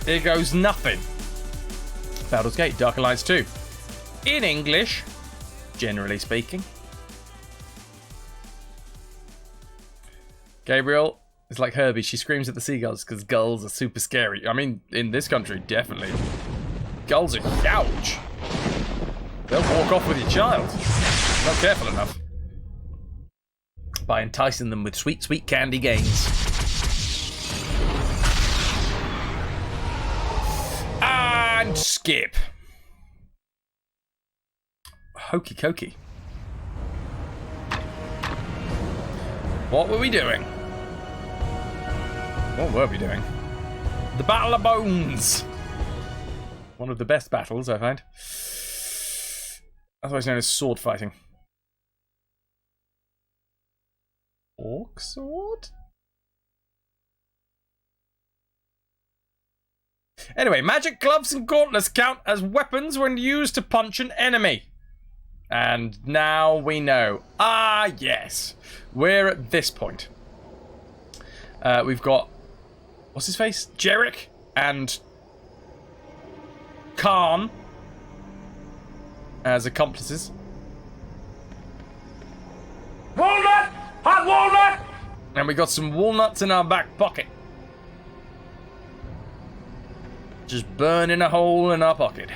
Here goes nothing. Baldur's Gate, Dark Alliance 2. In English, generally speaking. Gabriel is like Herbie. She screams at the seagulls because gulls are super scary. I mean, in this country, definitely. Gulls are huge. They'll walk off with your child. Not careful enough. By enticing them with sweet, sweet candy games. And skip. Hokey cokey. What were we doing? What were we doing? The Battle of Bones. One of the best battles, I find. Otherwise known as sword fighting. Orc sword? Anyway, magic gloves and gauntlets count as weapons when used to punch an enemy. And now we know. Ah, yes. We're at this point. We've got... What's his face? Jarek and Khan as accomplices. Walnut! Hot walnut! And we got some walnuts in our back pocket. Just burning a hole in our pocket.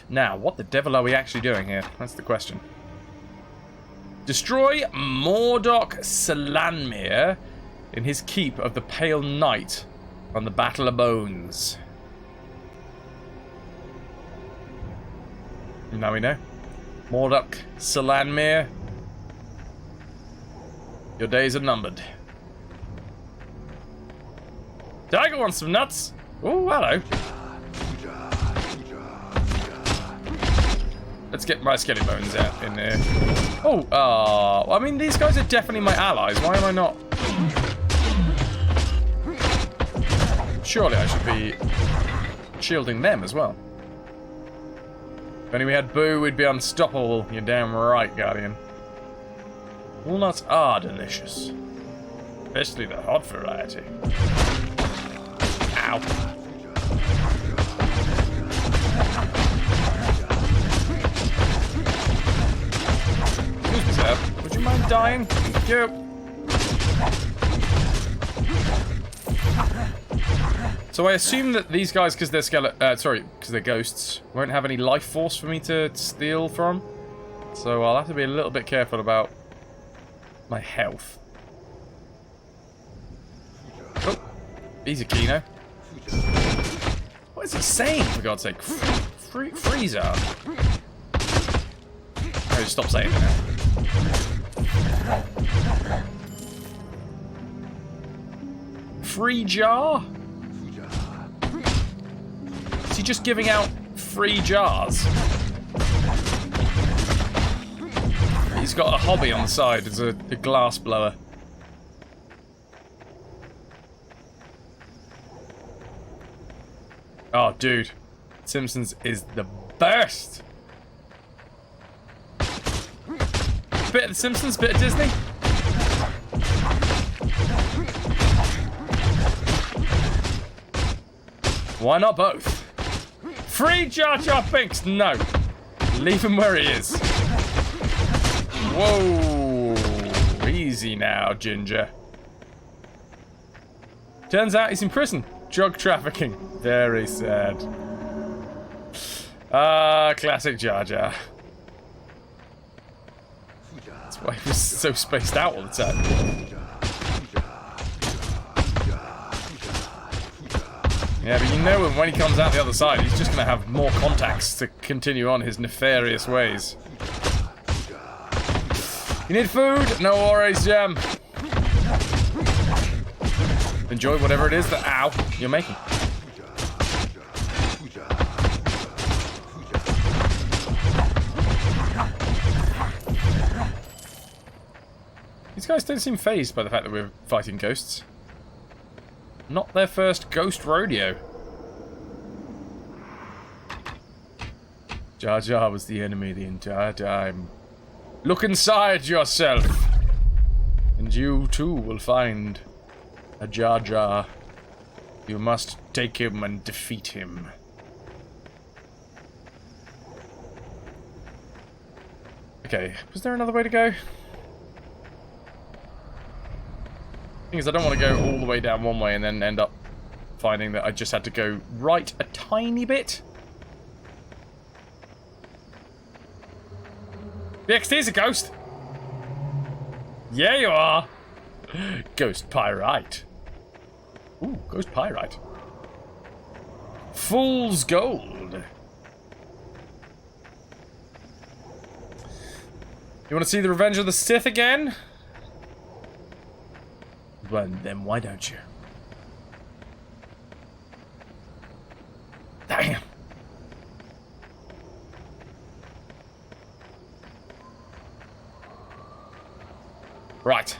Now, what the devil are we actually doing here? That's the question. Destroy Mordok Salanmir in his keep of the Pale Knight on the Battle of Bones. Now we know. Mordok Salanmir. Your days are numbered. Tiger wants some nuts. Oh, hello. Let's get my skelly bones out in there. Oh, I mean, these guys are definitely my allies. Why am I not? Surely I should be shielding them as well. If only we had Boo, we'd be unstoppable. You're damn right, Guardian. Walnuts are delicious. Especially the hot variety. Ow. Excuse me, sir. Would you mind dying? Thank you. So I assume that these guys, because they're because they're ghosts, won't have any life force for me to steal from. So I'll have to be a little bit careful about my health. Oh, easy, Kino. What is he saying, for God's sake? Freezer. Oh, stop saying it now. Free jar? Is he just giving out free jars? He's got a hobby on the side as a glass blower. Oh, dude. Simpsons is the best! Bit of The Simpsons, bit of Disney. Why not both? Free Jar Jar Binks! No. Leave him where he is. Whoa. Easy now, Ginger. Turns out he's in prison. Drug trafficking. Very sad. Ah, classic Jar Jar. That's why he was so spaced out all the time. Yeah, but you know when he comes out the other side, he's just going to have more contacts to continue on his nefarious ways. You need food? No worries, Jam. Enjoy whatever it is that, ow, you're making. These guys don't seem fazed by the fact that we're fighting ghosts. Not their first ghost rodeo. Jar Jar was the enemy the entire time. Look inside yourself, and you too will find a Jar Jar. You must take him and defeat him. Okay, was there another way to go? Thing is, I don't want to go all the way down one way and then end up finding that I just had to go right a tiny bit. BXT's a ghost! Yeah, you are! Ghost Pyrite. Ooh, Ghost Pyrite. Fool's Gold. You want to see the Revenge of the Sith again? Well, then why don't you? Damn. Right.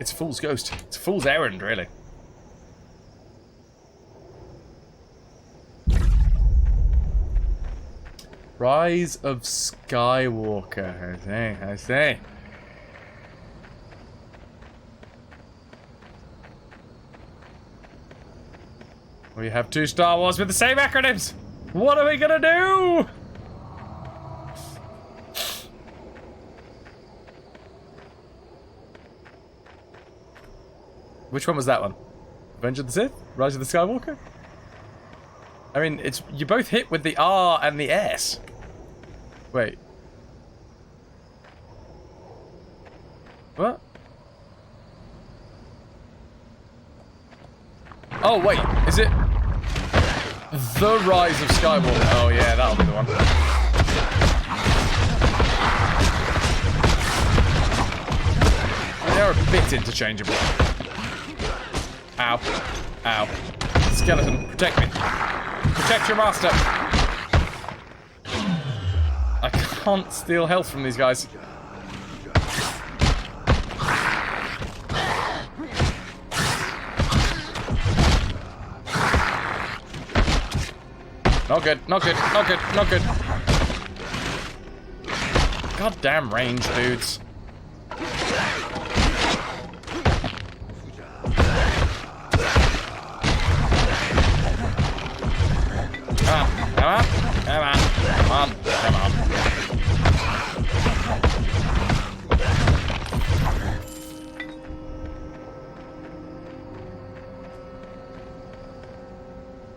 It's a fool's ghost. It's a fool's errand, really. Rise of Skywalker. I say. We have 2 Star Wars with the same acronyms. What are we gonna do? Which one was that one? Revenge of the Sith? Rise of the Skywalker? I mean, it's you both hit with the R and the S. Wait. What? Oh, wait. Is it The Rise of Skywalker? Oh, yeah, that'll be the one. They're a bit interchangeable. Ow. Ow. Skeleton, protect me. Protect your master. I can't steal health from these guys. Not good, not good, not good, not good. Goddamn range, dudes. Come on, come on, come on, come on.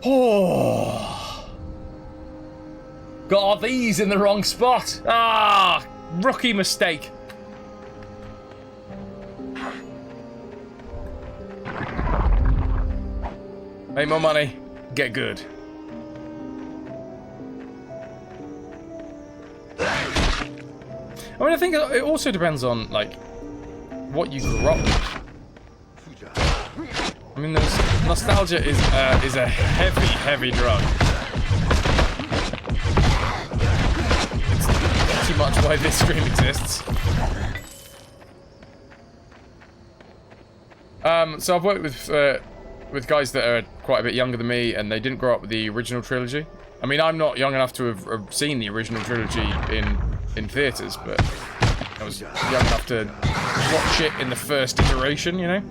Oh, got these in the wrong spot. Ah, rookie mistake. Make more money, get good. I mean, I think it also depends on, like, what you grew up with. I mean, nostalgia is a heavy, heavy drug. It's pretty much why this stream exists. So I've worked with guys that are quite a bit younger than me, and they didn't grow up with the original trilogy. I mean, I'm not young enough to have seen the original trilogy in theaters, but I was young enough to watch it in the first iteration, you know?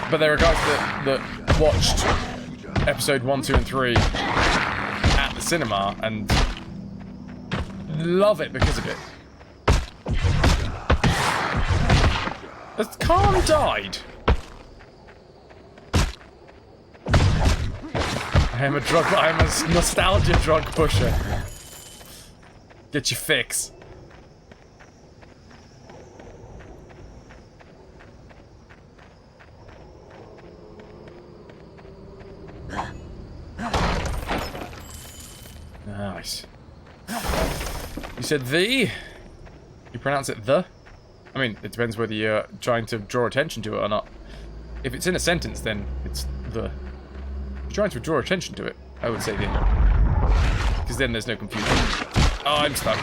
But there are guys that watched episode 1, 2, and 3 at the cinema and love it because of it. Has Khan died? I am a nostalgia drug pusher. Get your fix. Nice. You said the? You pronounce it the? I mean, it depends whether you're trying to draw attention to it or not. If it's in a sentence, then it's the. If you're trying to draw attention to it, I would say the. Because then there's no confusion. Oh, I'm stuck.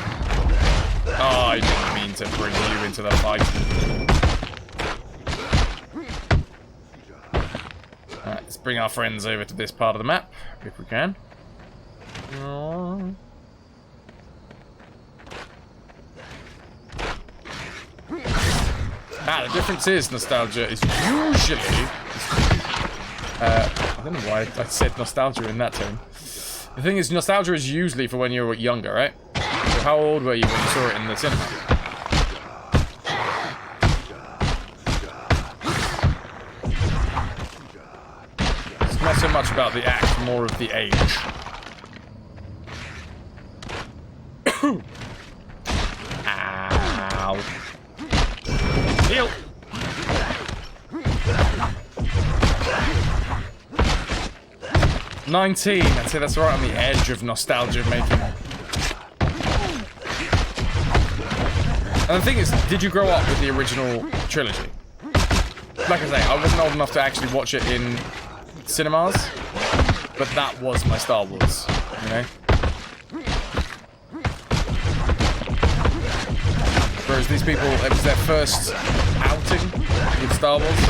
Oh, I didn't mean to bring you into the fight. Alright, let's bring our friends over to this part of the map, if we can. The difference is nostalgia is usually... I don't know why I said nostalgia in that tone. The thing is, nostalgia is usually for when you were younger, right? So how old were you when you saw it in the cinema? It's not so much about the act, more of the age. Ow. Heal! $19. I'd say that's right on the edge of nostalgia making. And the thing is, did you grow up with the original trilogy? Like I say, I wasn't old enough to actually watch it in cinemas, but that was my Star Wars, you know? Whereas these people, it was their first outing with Star Wars.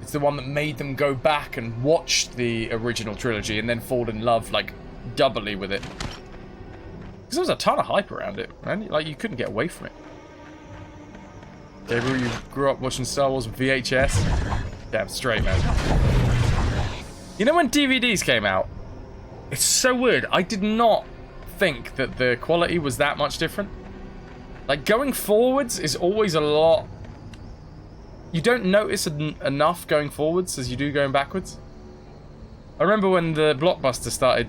It's the one that made them go back and watch the original trilogy and then fall in love, like, doubly with it. Because there was a ton of hype around it, man. Like, you couldn't get away from it. Gabriel, you grew up watching Star Wars with VHS? Damn straight, man. You know when DVDs came out? It's so weird. I did not think that the quality was that much different. Like, going forwards is always a lot... You don't notice enough going forwards as you do going backwards. I remember when the Blockbuster started,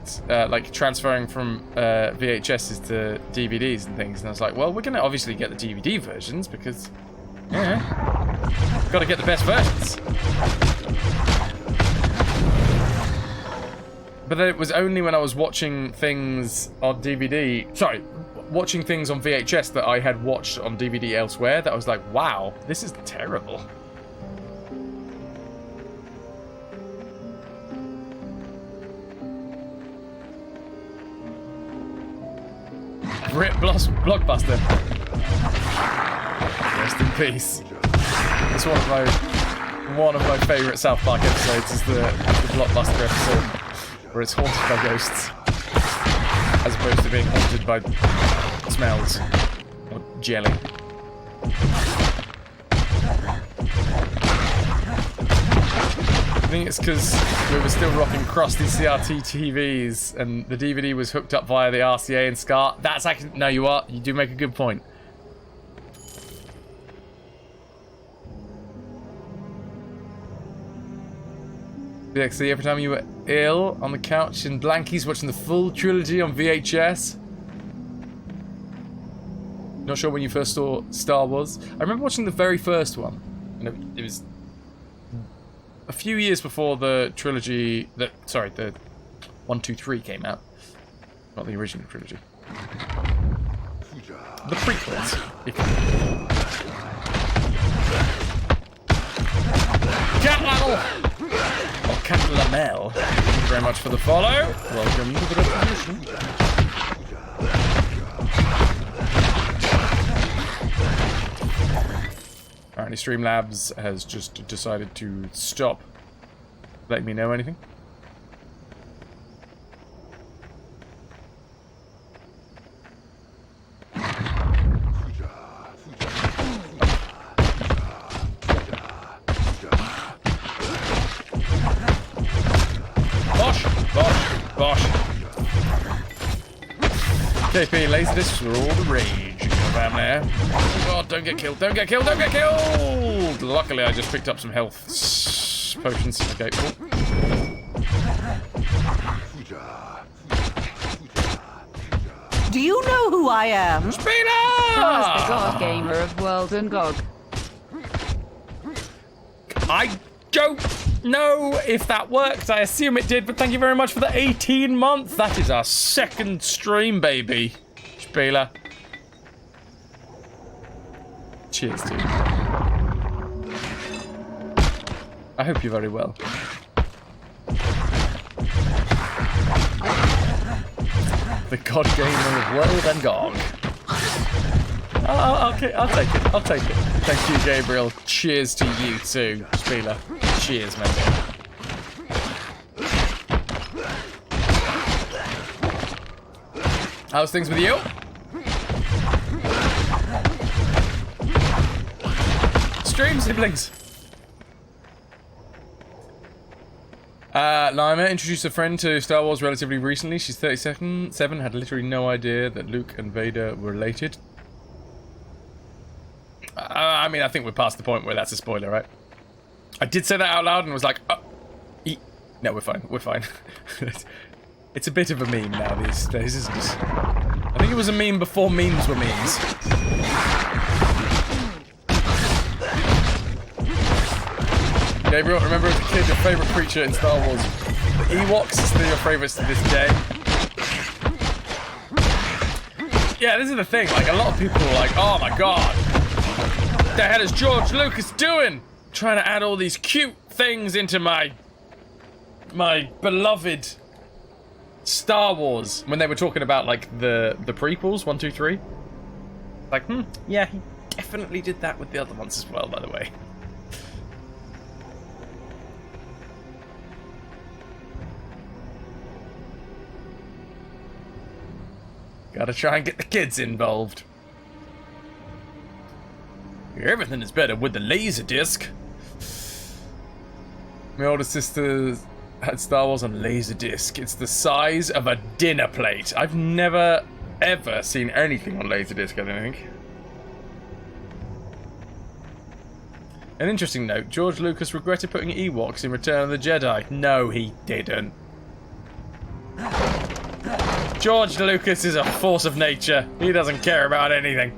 like, transferring from VHSs to DVDs and things, and I was like, well, we're going to obviously get the DVD versions, because, yeah, got to get the best versions. But then it was only when I was watching things on DVD... Sorry, watching things on VHS that I had watched on DVD elsewhere that I was like, wow, this is terrible. Rip Blockbuster. Rest in peace. It's one of my favourite South Park episodes is the Blockbuster episode where it's haunted by ghosts as opposed to being haunted by smells or jelly. I think it's because we were still rocking crusty CRT TVs and the DVD was hooked up via the RCA and SCART. That's actually... No, you do make a good point. DXC, every time you were ill on the couch in Blankies watching the full trilogy on VHS. Not sure when you first saw Star Wars. I remember watching the very first one. And it was a few years before the trilogy... the 1, 2, 3 came out. Not the original trilogy. The prequels. Cat Lamel! Or Cat Lamel. Thank you very much for the follow. Welcome to the RetroVution. Apparently Streamlabs has just decided to stop letting me know anything. Bosh. KP, Laserdiscs were all the rage in your family. Oh god, don't get killed, don't get killed, don't get killed! Luckily I just picked up some health potions. Okay, cool. Do you know who I am? Spina! As the god gamer of World and GOG. I don't know if that worked. I assume it did, but thank you very much for the 18 months. That is our second stream, baby. Spieler. Cheers, dude. I hope you're very well. The god gamer of World and GOG. Okay, I'll take it. I'll take it. Thank you, Gabriel. Cheers to you too, Spieler. Cheers, man. How's things with you? stream, siblings. Lima introduced a friend to Star Wars relatively recently. She's 37, had literally no idea that Luke and Vader were related. I mean, I think we're past the point where that's a spoiler, right? I did say that out loud and was like, oh, no, we're fine, we're fine. It's a bit of a meme now these days, isn't it? I think it was a meme before memes were memes. Gabriel, remember as a kid your favourite creature in Star Wars? The Ewoks are still your favourites to this day. Yeah, this is the thing, like a lot of people are like, oh my god, what the hell is George Lucas doing? Trying to add all these cute things into my beloved Star Wars. When they were talking about like the prequels, 1, 2, 3. Like, yeah, he definitely did that with the other ones as well, by the way. Gotta try and get the kids involved. Everything is better with the laser disc. My older sister had Star Wars on Laserdisc. It's the size of a dinner plate. I've never, ever seen anything on Laserdisc, I don't think. An interesting note, George Lucas regretted putting Ewoks in Return of the Jedi. No, he didn't. George Lucas is a force of nature. He doesn't care about anything.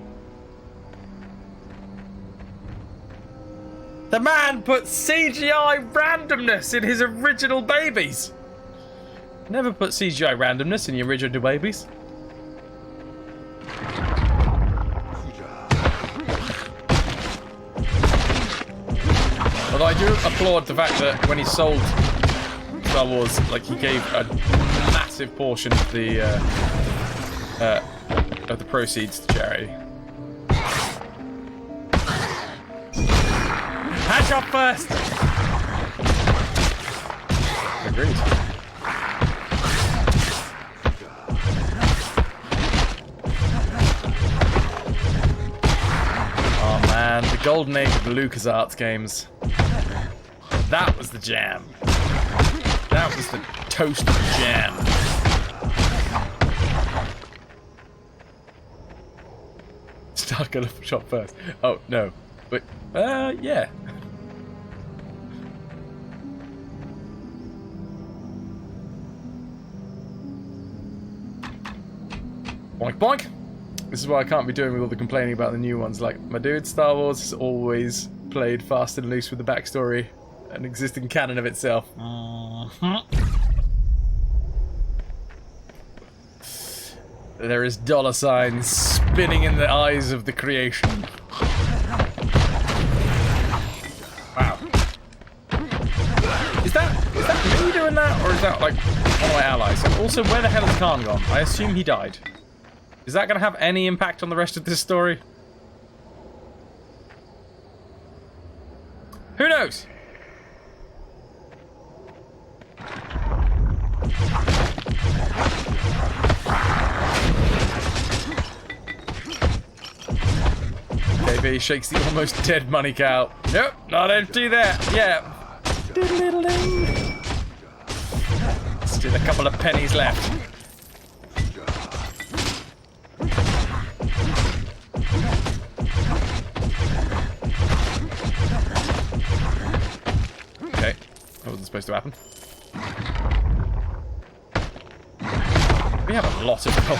The man put CGI randomness in his original babies. Never put CGI randomness in the original babies. Although I do applaud the fact that when he sold Star Wars, like he gave a massive portion of the proceeds to charity. Hand shot first! Agreed. Oh man, the golden age of the LucasArts games. That was the jam. That was the toast jam. Start gonna shot first. Oh no. But yeah. Boink boink! This is why I can't be doing with all the complaining about the new ones. Like, my dude, Star Wars has always played fast and loose with the backstory and existing canon of itself. There is dollar signs spinning in the eyes of the creation. Wow. Is that me doing that, or is that like one of my allies? And also, where the hell is Khan gone? I assume he died. Is that going to have any impact on the rest of this story? Who knows? KB shakes the almost dead money cow. Nope, not empty there. Yeah. Still a couple of pennies left. Okay, that wasn't supposed to happen. We have a lot of gold.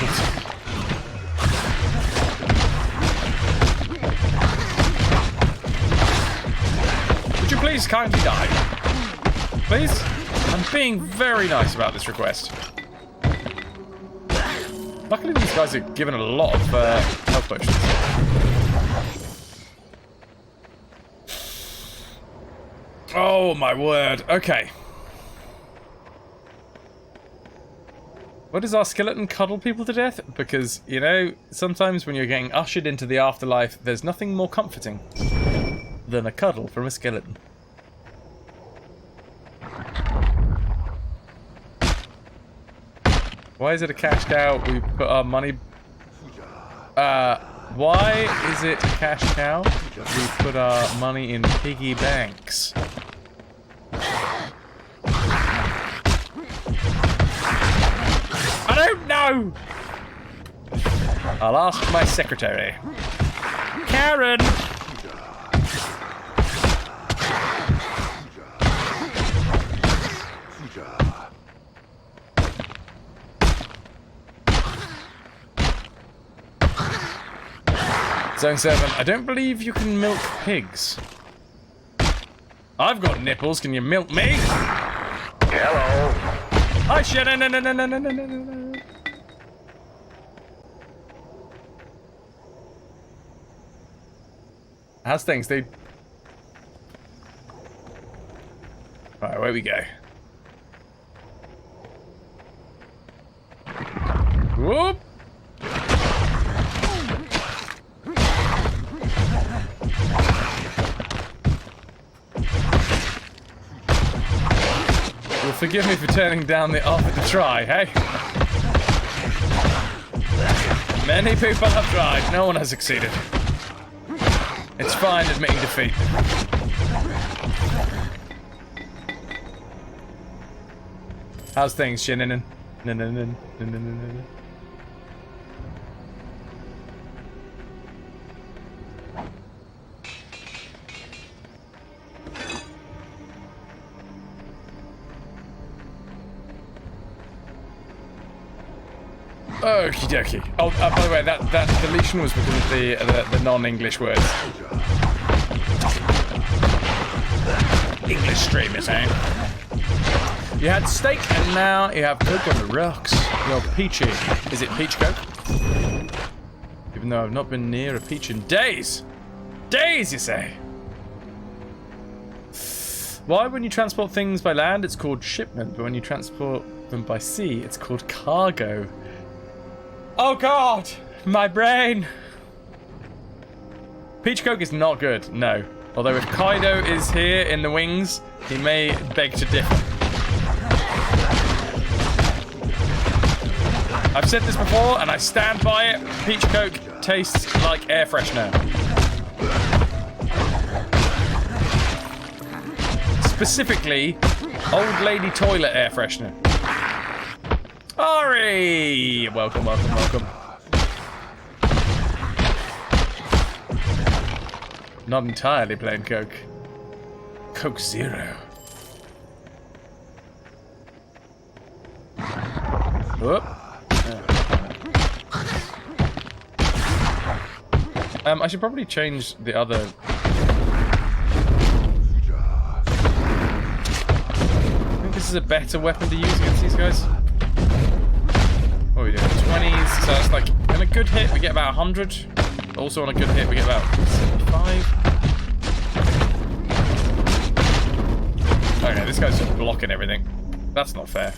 Would you please kindly die? Please? I'm being very nice about this request. Luckily these guys are given a lot of health potions. Oh my word, okay. What does our skeleton cuddle people to death? Because, you know, sometimes when you're getting ushered into the afterlife, there's nothing more comforting than a cuddle from a skeleton. Why is it a cash cow? We put our money... Why is it a cash cow? We put our money in piggy banks. I don't know! I'll ask my secretary. Karen! Zone 7, I don't believe you can milk pigs. I've got nipples, can you milk me? Hello. Oh shit, no. How's things, dude? Alright, away we go. Whoop! You'll forgive me for turning down the offer to try, hey? Many people have tried, no one has succeeded. It's fine admitting defeat. How's things, Shinnin? Okie dokie. Oh, by the way, that deletion was because of the non-English words. English streamers, eh? You had steak and now you have Coke on the rocks. You're peachy. Is it peach Coke? Even though I've not been near a peach in days. Days, you say? Why, when you transport things by land, it's called shipment, but when you transport them by sea, it's called cargo? Oh god! My brain! Peach Coke is not good, no. Although if Kaido is here in the wings, he may beg to differ. I've said this before, and I stand by it. Peach Coke tastes like air freshener. Specifically, old lady toilet air freshener. Ari! Welcome, welcome, welcome. Not entirely plain Coke. Coke Zero. Whoop. I should probably change the other. I think this is a better weapon to use against these guys. What are we doing? 20s. So that's like, on a good hit we get about 100. Also on a good hit we get about 75. Okay, this guy's just blocking everything. That's not fair.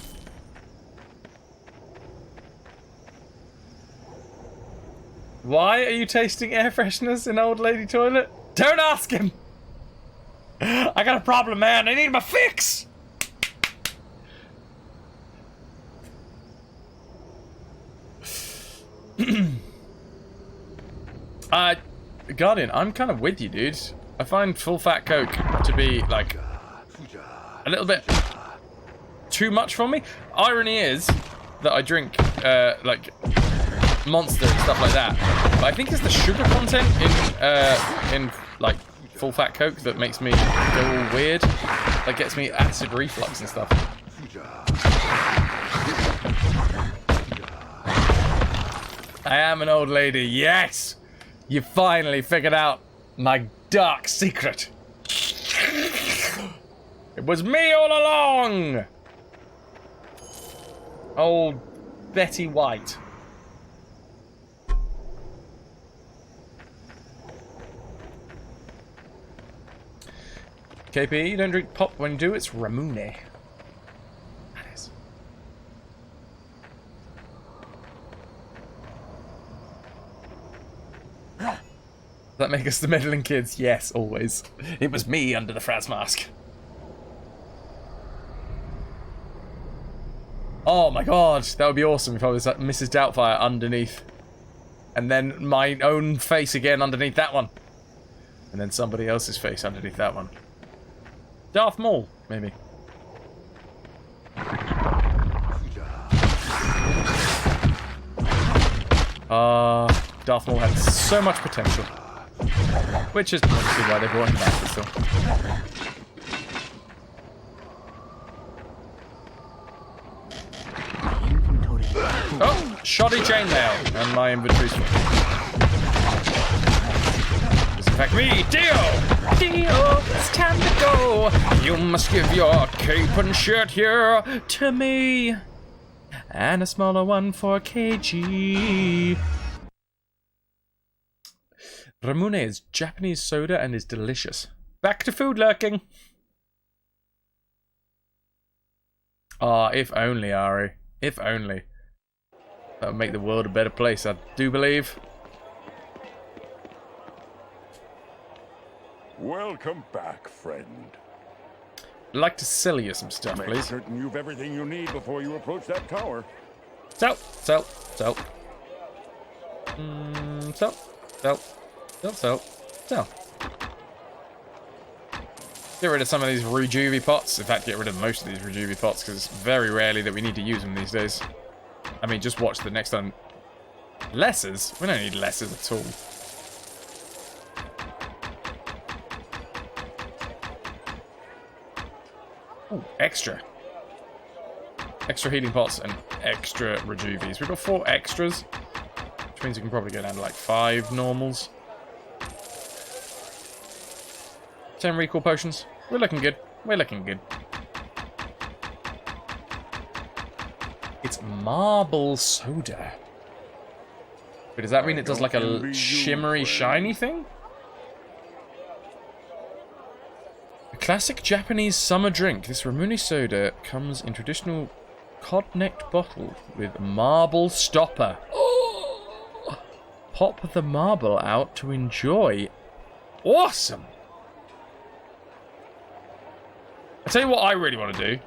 Why are you tasting air fresheners in old lady toilet? Don't ask him! I got a problem, man. I need my fix! Guardian, I'm kind of with you, dude. I find full fat Coke to be, like, a little bit too much for me. Irony is that I drink, like, Monster and stuff like that. But I think it's the sugar content in like, full fat Coke that makes me go all weird. That gets me acid reflux and stuff. I am an old lady, yes! You finally figured out my dark secret. It was me all along! Old Betty White. KP, you don't drink pop. When you do, it's Ramune. That is. Does that make us the meddling kids? Yes, always. It was me under the Fraz mask. Oh my god, that would be awesome if I was Mrs. Doubtfire underneath And then my own face again underneath that one. And then somebody else's face underneath that one. Darth Maul, maybe. Darth Maul had so much potential. Which is obviously why they brought him back this film. Oh, shoddy chainmail, and my inventory's full. It's in fact me, Dio! Dio, it's time to go! You must give your cape and shirt here to me. And a smaller one for KG. Ramune is Japanese soda and is delicious. Back to food lurking. Ah, if only, Ari. If only. That would make the world a better place, I do believe. Welcome back, friend. I'd like to sell you some stuff, Make please. certain you've everything you need before you approach that tower. Sell, sell, sell. Sell, sell, sell, sell, sell. Get rid of some of these Rejuvie pots. In fact, get rid of most of these Rejuvie pots, because it's very rarely that we need to use them these days. I mean, just watch the next time. Lessers? We don't need lessers at all. Ooh, extra. Extra healing pots and extra Rejuvies. We've got 4 extras, which means we can probably go down to like 5 normals. 10 recall potions. We're looking good. We're looking good. It's marble soda. But does that mean it does like a shimmery, shiny thing? A classic Japanese summer drink. This Ramune soda comes in traditional cod-necked bottle with marble stopper. Oh! Pop the marble out to enjoy. Awesome! I'll tell you what I really want to do.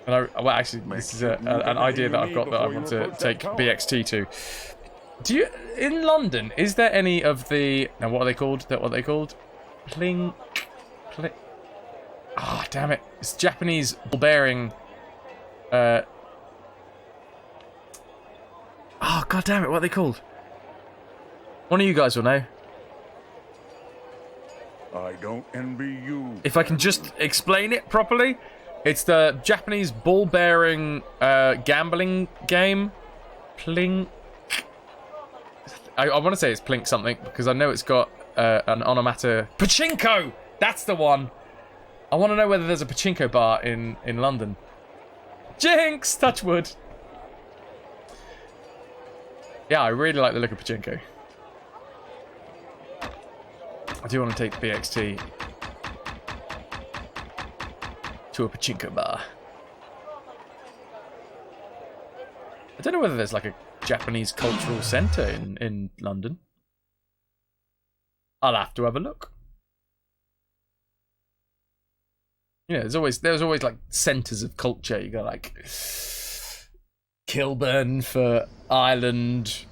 And well, actually, this is an idea that I've got that I want to take BXT to. Do you, in London, is there any of the, now what are they called? What are they called? Ah, damn it. It's Japanese ball-bearing, oh, god damn it, what are they called? One of you guys will know. I don't envy you. If I can just explain it properly. It's the Japanese ball-bearing gambling game. Plink. I want to say it's Plink something, because I know it's got an onomata. Pachinko! That's the one! I want to know whether there's a Pachinko bar in London. Jinx! Touch wood! Yeah, I really like the look of Pachinko. I do want to take the BXT to a Pachinko bar. I don't know whether there's like a Japanese cultural centre in London. I'll have to have a look. You know, there's always like centres of culture. You got like Kilburn for Ireland.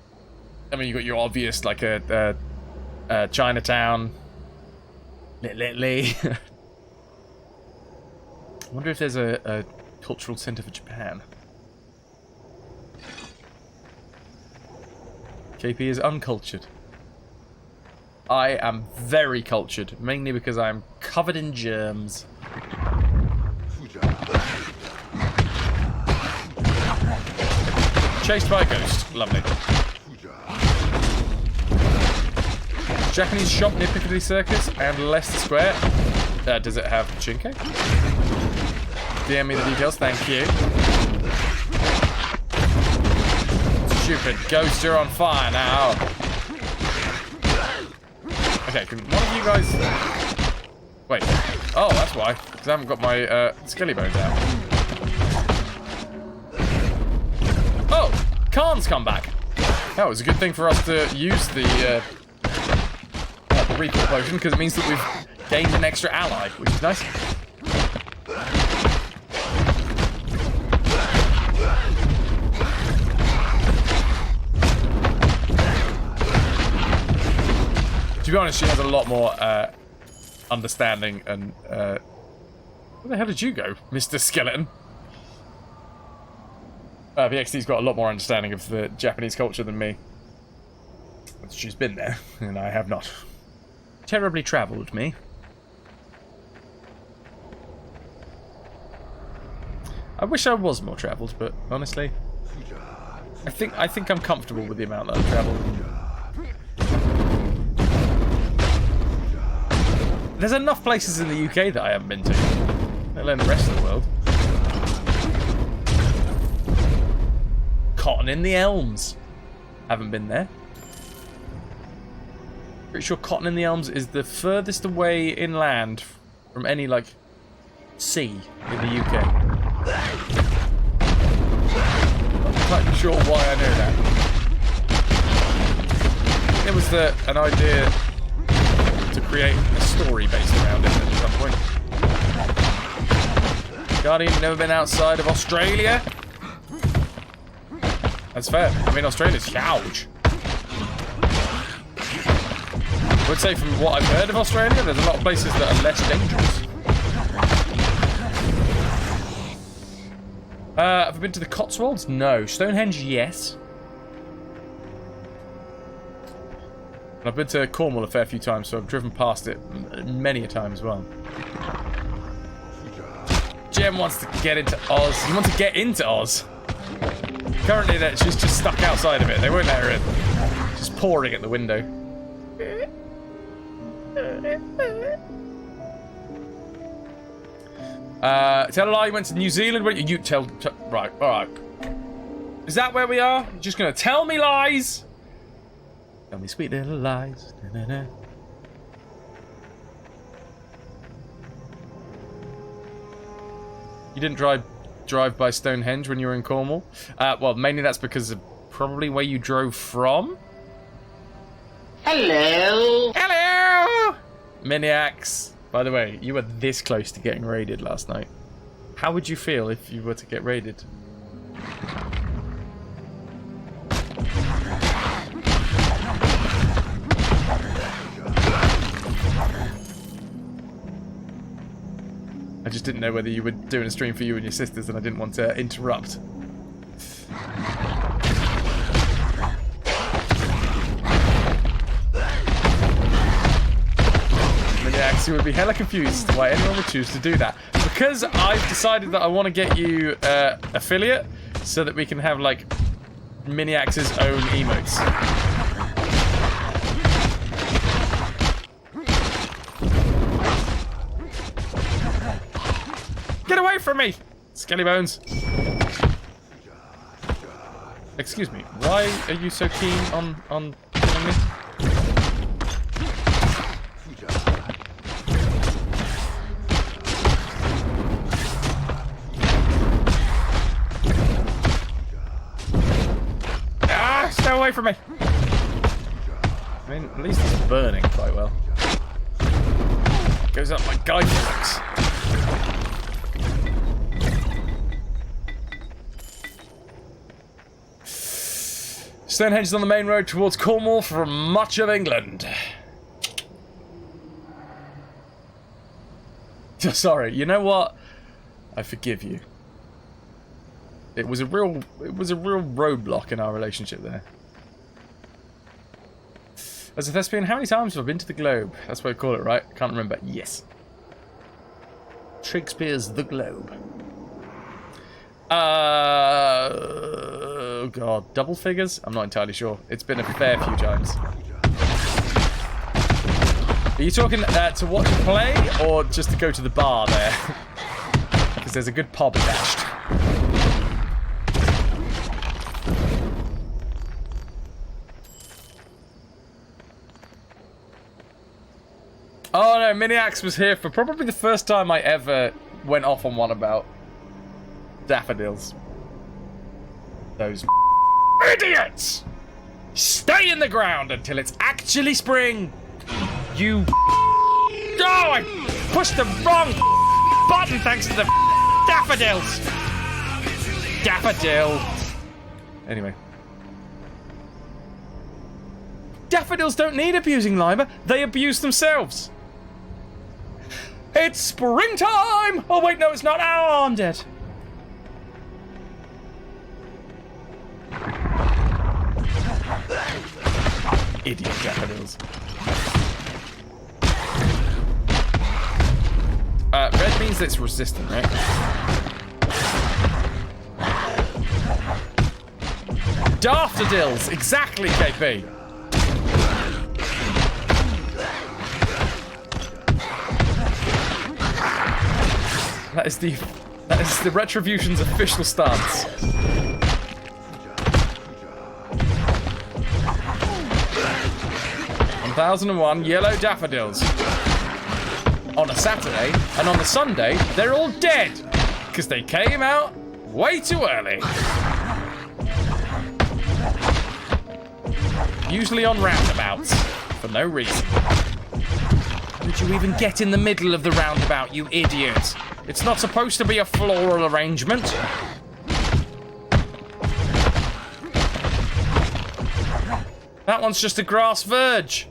I mean, you got your obvious like a Chinatown. Lee. I wonder if there's a cultural centre for Japan. KP is uncultured. I am very cultured, mainly because I'm covered in germs. Chased by a ghost. Lovely. Japanese shop near Piccadilly Circus and Leicester Square. Does it have Pachinko? DM me the details, thank you. Stupid ghost, you're on fire now. Okay, can one of you guys... Wait. Oh, that's why. Because I haven't got my skelly bones out. Oh! Khan's come back. That was a good thing for us to use the recall potion, because it means that we've gained an extra ally, which is nice. be honest, she has a lot more understanding and... where the hell did you go, Mr. Skeleton? VXD's got a lot more understanding of the Japanese culture than me. She's been there, and I have not. Terribly travelled, me. I wish I was more travelled, but honestly, I think I'm comfortable with the amount that I've travelled. There's enough places in the UK that I haven't been to, let alone the rest of the world. Cotton in the Elms. Haven't been there. Pretty sure Cotton in the Elms is the furthest away inland from any, like, sea in the UK. Not quite sure why I know that. It was an idea to create a story based around it at some point. Guardian, never been outside of Australia? That's fair. I mean, Australia's huge. I would say from what I've heard of Australia, there's a lot of places that are less dangerous. Have I been to the Cotswolds? No. Stonehenge, yes. And I've been to Cornwall a fair few times, so I've driven past it many a time as well. Jem wants to get into Oz. You want to get into Oz? Currently, she's just stuck outside of it. They won't let her in. She's pouring at the window. Tell a lie, you went to New Zealand. You tell right, all right. Is that where we are? You're just gonna tell me lies? Tell me sweet little lies. Da-da-da. You didn't drive by Stonehenge when you were in Cornwall? Well, mainly that's because of probably where you drove from. Hello. Hello! Miniacs. By the way, you were this close to getting raided last night. How would you feel if you were to get raided? I just didn't know whether you were doing a stream for you and your sisters, and I didn't want to interrupt. Miniacs, you would be hella confused why anyone would choose to do that. Because I've decided that I want to get you affiliate, so that we can have, like, Miniacs' own emotes. Get away from me, Skelly Bones! Excuse me, why are you so keen on killing me? Ah, stay away from me! I mean, at least it's burning quite well. Goes up my guy forks. Stonehenge is on the main road towards Cornwall from much of England. Sorry, you know what? I forgive you. It was a real roadblock in our relationship there. As a thespian, how many times have I been to the Globe? That's what I call it, right? I can't remember. Yes. Shakespeare's The Globe. Oh god, double figures? I'm not entirely sure. It's been a fair few times. Are you talking to watch a play, or just to go to the bar there? Because there's a good pub attached. Oh no, Miniacs was here for probably the first time I ever went off on one about daffodils. Those idiots! Stay in the ground until it's actually spring! You... Oh, I pushed the wrong button thanks to the daffodils! Daffodil! Anyway. Daffodils don't need abusing, Lima. They abuse themselves. It's springtime! Oh, wait, no, it's not. Oh, I'm dead. Idiot daffodils. Red means it's resistant, right? Daffodils! Exactly, KP! That is the RetroVution's official stance. 1001 yellow daffodils. On a Saturday, and on the Sunday, they're all dead. Because they came out way too early. Usually on roundabouts, for no reason. How did you even get in the middle of the roundabout, you idiot? It's not supposed to be a floral arrangement. That one's just a grass verge.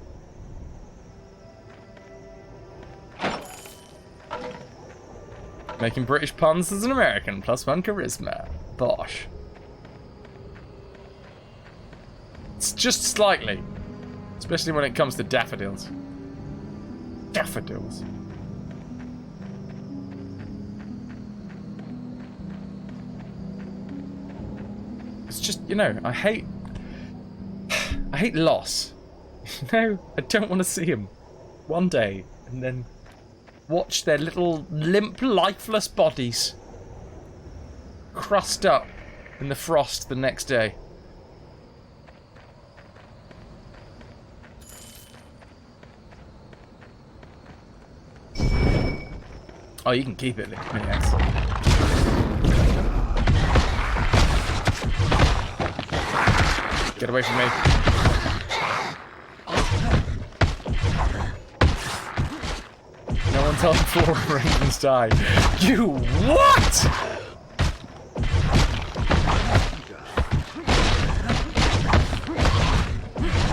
Making British puns as an American, +1 charisma. Bosh. It's just slightly. Especially when it comes to daffodils. Daffodils. It's just, you know, I hate loss. You know, I don't want to see them one day and then watch their little limp, lifeless bodies crust up in the frost the next day. Oh, you can keep it, yes. Get away from me. No one told floor arrangements die. You what?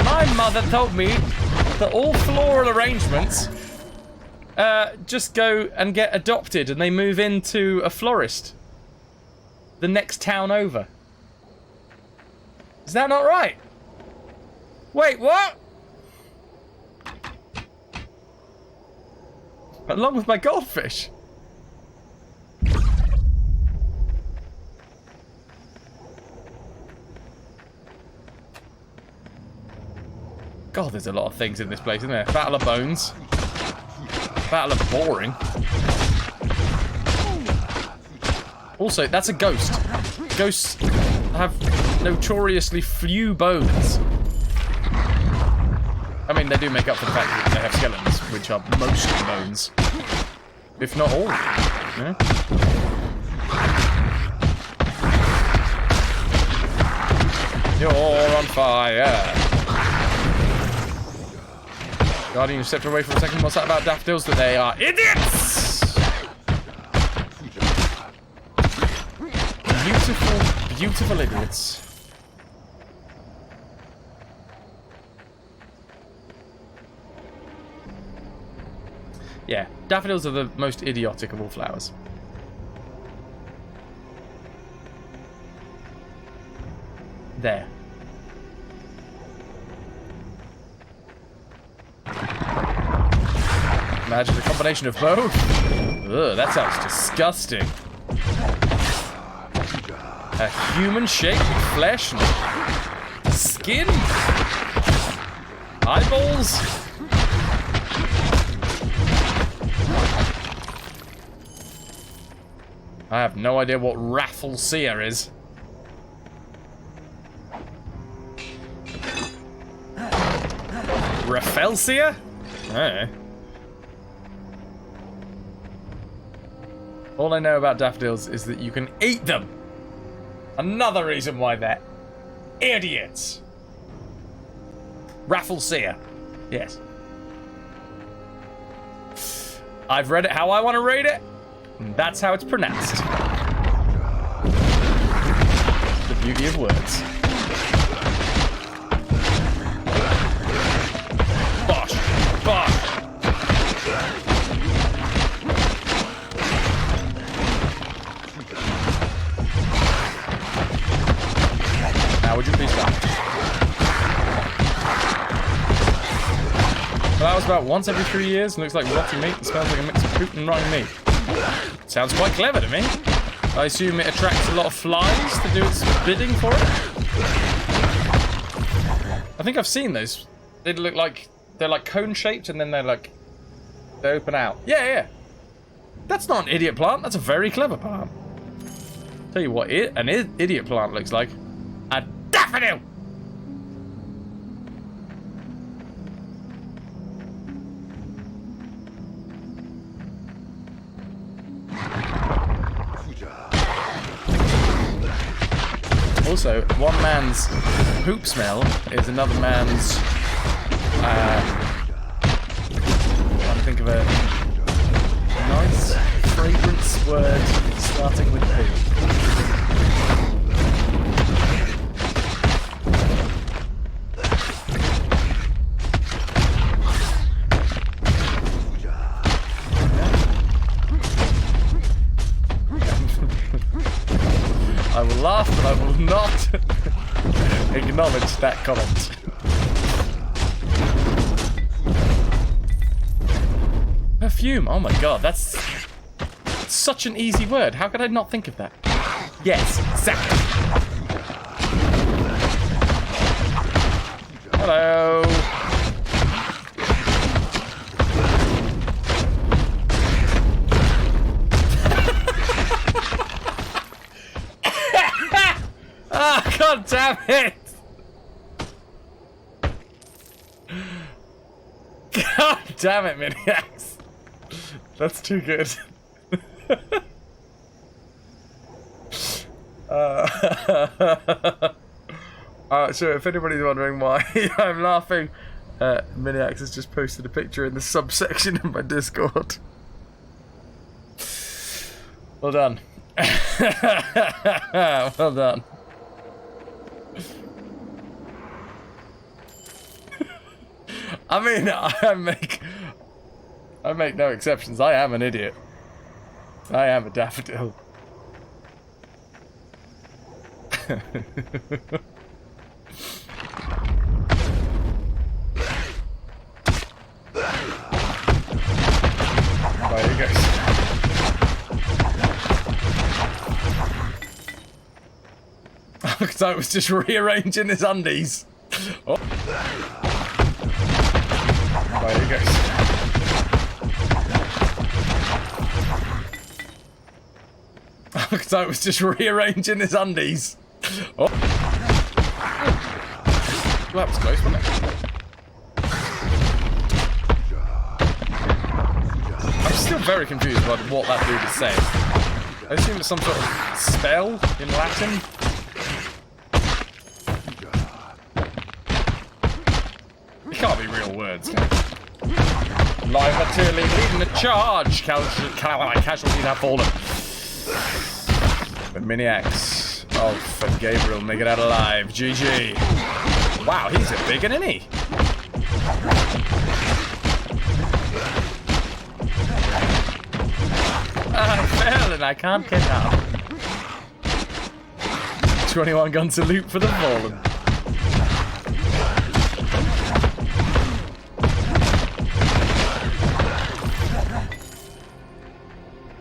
My mother told me that all floral arrangements just go and get adopted and they move into a florist the next town over. Is that not right? Wait, what? Along with my goldfish. God, there's a lot of things in this place, isn't there? Battle of Bones. Battle of Boring. Also, that's a ghost. Ghosts have notoriously few bones. I mean, they do make up for the fact that they have skeletons, which are mostly bones. If not all. Yeah? You're on fire. Guardian, you stepped away for a second. What's that about daffodils? That they are idiots! Beautiful, beautiful idiots. Yeah, daffodils are the most idiotic of all flowers. There. Imagine a combination of both. Ugh, that sounds disgusting. A human shape with flesh and skin? Eyeballs? I have no idea what Rafflesia is. Rafflesia? Oh. All I know about daffodils is that you can eat them. Another reason why they're idiots. Rafflesia. Yes. I've read it how I want to read it. And that's how it's pronounced. The beauty of words. That was about once every 3 years. Looks like rotting meat and smells like a mix of poop and rotting meat. Sounds quite clever to me. I assume it attracts a lot of flies to do its bidding for it. I think I've seen those. They look like they're like cone shaped and then they open out. Yeah. That's not an idiot plant. That's a very clever plant. Tell you what, an idiot plant looks like a daffodil. Also, one man's poop smell is another man's. I think of a nice fragrance word starting with poop. I will laugh, but I will not acknowledge that comment. Perfume, oh my god, that's such an easy word. How could I not think of that? Yes, exactly. Hello. Ah, oh, god damn it! God damn it, Miniacs. That's too good. So if anybody's wondering why I'm laughing, Miniacs has just posted a picture in the subsection of my Discord. Well done. Well done. I mean, I make no exceptions. I am an idiot. I am a daffodil. Right, here goes. Because I was just rearranging his undies. Oh. Right, here goes. Because I was just rearranging his undies. Oh. Well, that was close, wasn't it? I'm still very confused about what that dude is saying. I assume it's some sort of spell in Latin. It can't be real words, can it? Live artillery leading the charge. Casualties have fallen. But Miniacs. Oh, for Gabriel, make it out alive. GG. Wow, he's a big one, isn't he? I fell and I can't get up. 21 gun salute for the fallen.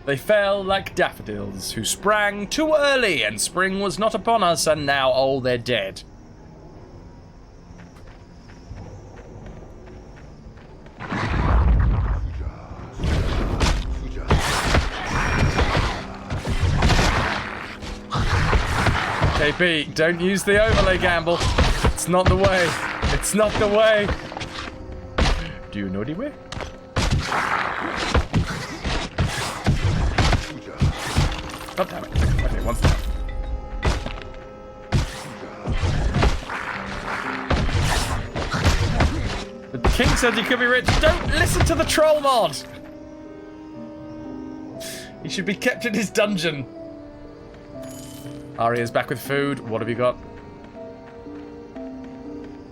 They fell like daffodils, who sprang too early, and spring was not upon us, and now all they're dead. KP, don't use the overlay gamble. It's not the way. It's not the way. Do you know the way? God damn it. Okay, one step. The king said you could be rich. Don't listen to the troll mod. He should be kept in his dungeon. Arya's back with food. What have you got?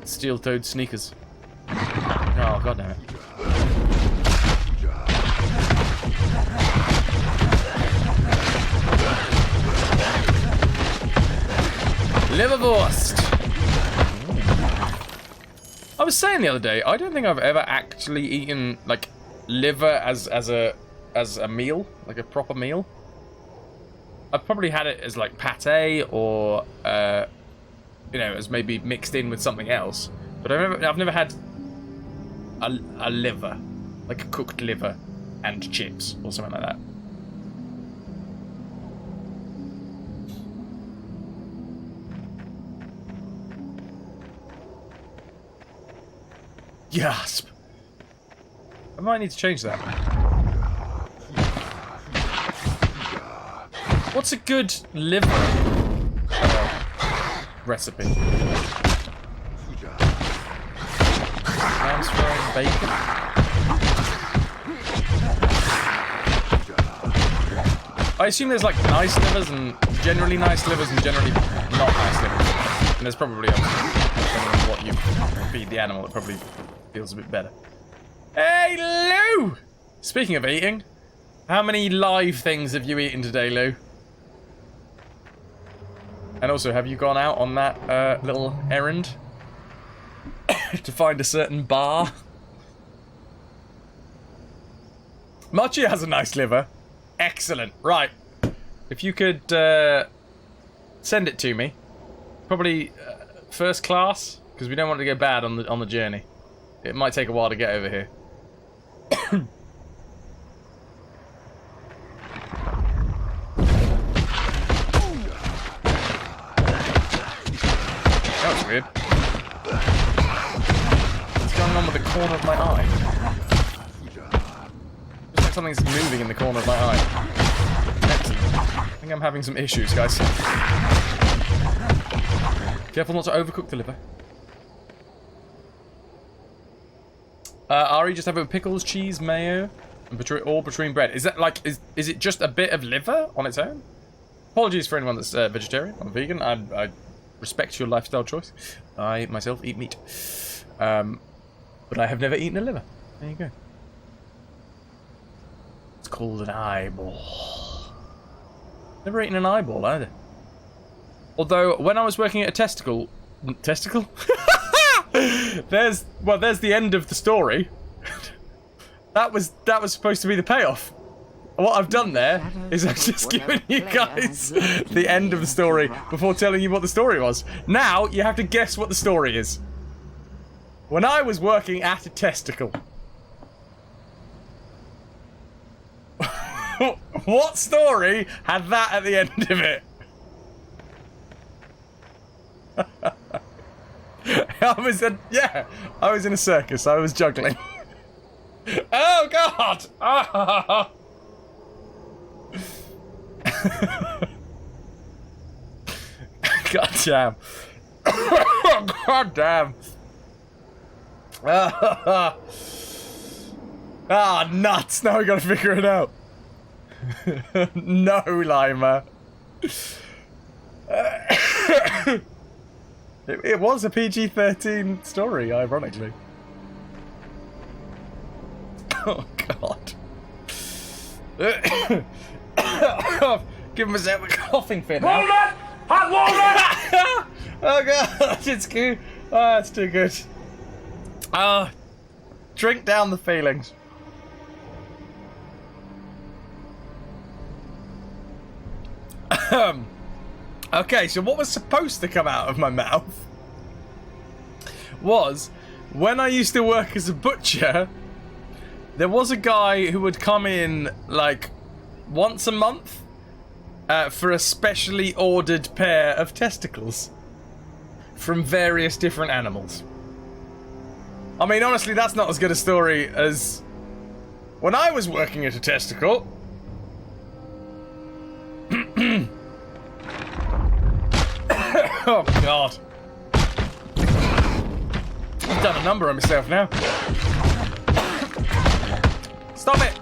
Steel-toed sneakers. Oh, god damn it. Liverwurst. I was saying the other day, I don't think I've ever actually eaten like liver as a meal, like a proper meal. I've probably had it as like pate or you know, as maybe mixed in with something else. But I've never had a liver, like a cooked liver and chips or something like that. Gasp! I might need to change that. What's a good liver recipe? Lamb's frying bacon. I assume there's like nice livers and generally nice livers and generally not nice livers. And there's probably depending on what you feed the animal, it probably feels a bit better. Hey, Lou! Speaking of eating, how many live things have you eaten today, Lou? And also, have you gone out on that little errand to find a certain bar? Mochi has a nice liver. Excellent. Right. If you could send it to me, probably first class, because we don't want it to go bad on the journey. It might take a while to get over here. That was weird. What's going on with the corner of my eye? Looks like something's moving in the corner of my eye. Excellent. I think I'm having some issues, guys. Careful not to overcook the liver. Ari, just have a pickles, cheese, mayo, and between bread. Is that like, is it just a bit of liver on its own? Apologies for anyone that's vegetarian or vegan. I respect your lifestyle choice. I myself eat meat. But I have never eaten a liver. There you go. It's called an eyeball. Never eaten an eyeball either. Although, when I was working at a testicle? There's the end of the story. that was supposed to be the payoff. What I've done there is I've just given you guys the end of the story before telling you what the story was. Now, you have to guess what the story is. When I was working at a testicle. What story had that at the end of it? I was in a circus. I was juggling. Oh God! Ah. God damn! God damn! Ah, nuts! Now we gotta figure it out. No, Lima. It was a PG-13 story, ironically. Oh, God. Give myself a coughing fit now. Walnut! Hot walnut! Oh, God. It's good. Oh, it's too good. Drink down the feelings. Okay, so what was supposed to come out of my mouth was, when I used to work as a butcher, there was a guy who would come in, like, once a month for a specially ordered pair of testicles from various different animals. I mean, honestly, that's not as good a story as when I was working at a testicle. Oh, God. I've done a number on myself now. Stop it!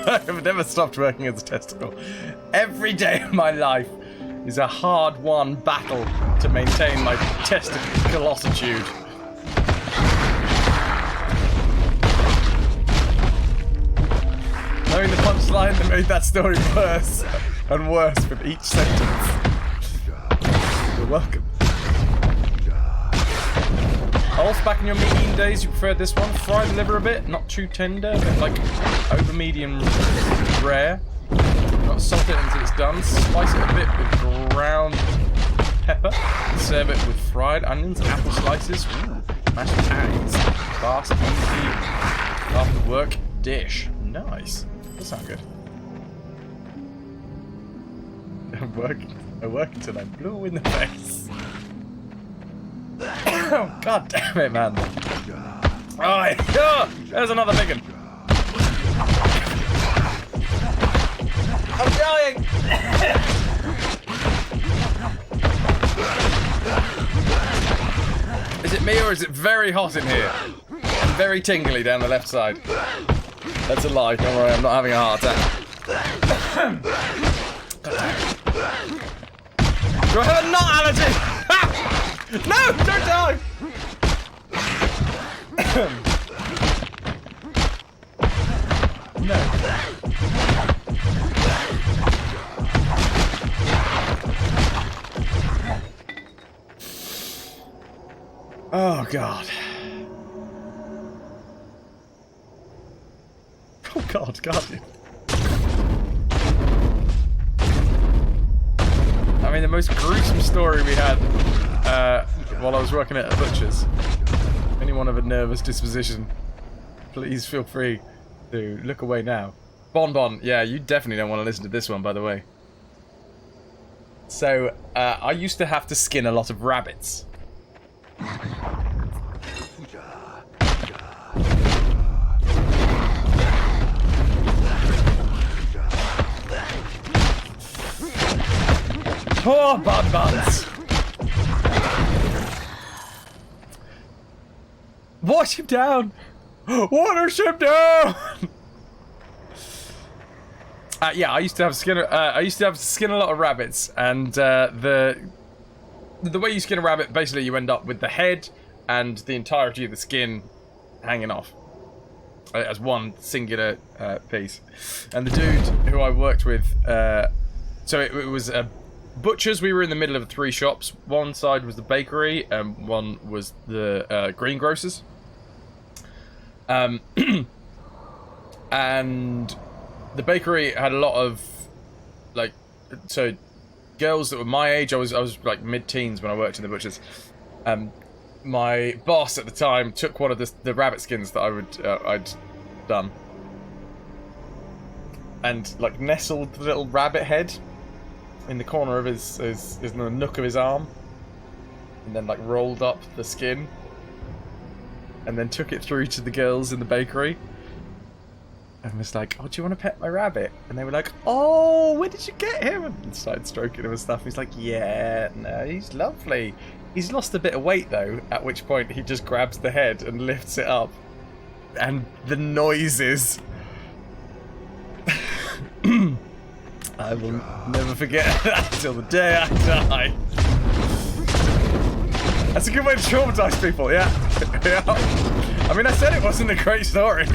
I've never stopped working as a testicle. Every day of my life is a hard-won battle to maintain my testicleositude. Knowing the punchline that made that story worse and worse with each sentence. You're welcome. Rolf, back in your meat eating days, you preferred this one. Fry the liver a bit, not too tender, but like over medium rare. Not salt it until it's done. Spice it a bit with ground pepper. Serve it with fried onions, apple slices, mashed potatoes. Fast, easy, after work dish. Nice. That sounds good. I work until I'm blue in the face. Oh, god damn it, man. Oh, yeah. There's another big one. I'm dying! Is it me or is it very hot in here? And very tingly down the left side. That's a lie, don't worry, I'm not having a heart attack. Do I have a nut allergy? No! Don't die! No. Oh, God. Oh, God, Guardian. I mean, the most gruesome story we had while I was working at a butcher's. Anyone of a nervous disposition, please feel free to look away now. Bon, yeah, you definitely don't want to listen to this one, by the way. So, I used to have to skin a lot of rabbits. Poor Buns. Wash him down. Wash him down. Yeah, I used to have to skin. I used to have to skin a lot of rabbits, and the way you skin a rabbit, basically, you end up with the head and the entirety of the skin hanging off as one singular piece. And the dude who I worked with, so it was a butcher's. We were in the middle of 3 shops. One side was the bakery, and one was the greengrocers. And the bakery had a lot of, like, so girls that were my age. I was like mid-teens when I worked in the butcher's. My boss at the time took one of the rabbit skins that I'd done, and like nestled the little rabbit head in the corner of his in the nook of his arm, and then like rolled up the skin, and then took it through to the girls in the bakery, and was like, "Oh, do you want to pet my rabbit?" And they were like, "Oh, where did you get him?" And started stroking him and stuff. He's like, "Yeah, no, he's lovely. He's lost a bit of weight though." At which point he just grabs the head and lifts it up, and the noises. I will never forget that till the day I die. That's a good way to traumatize people, yeah. Yeah. I mean, I said it wasn't a great story.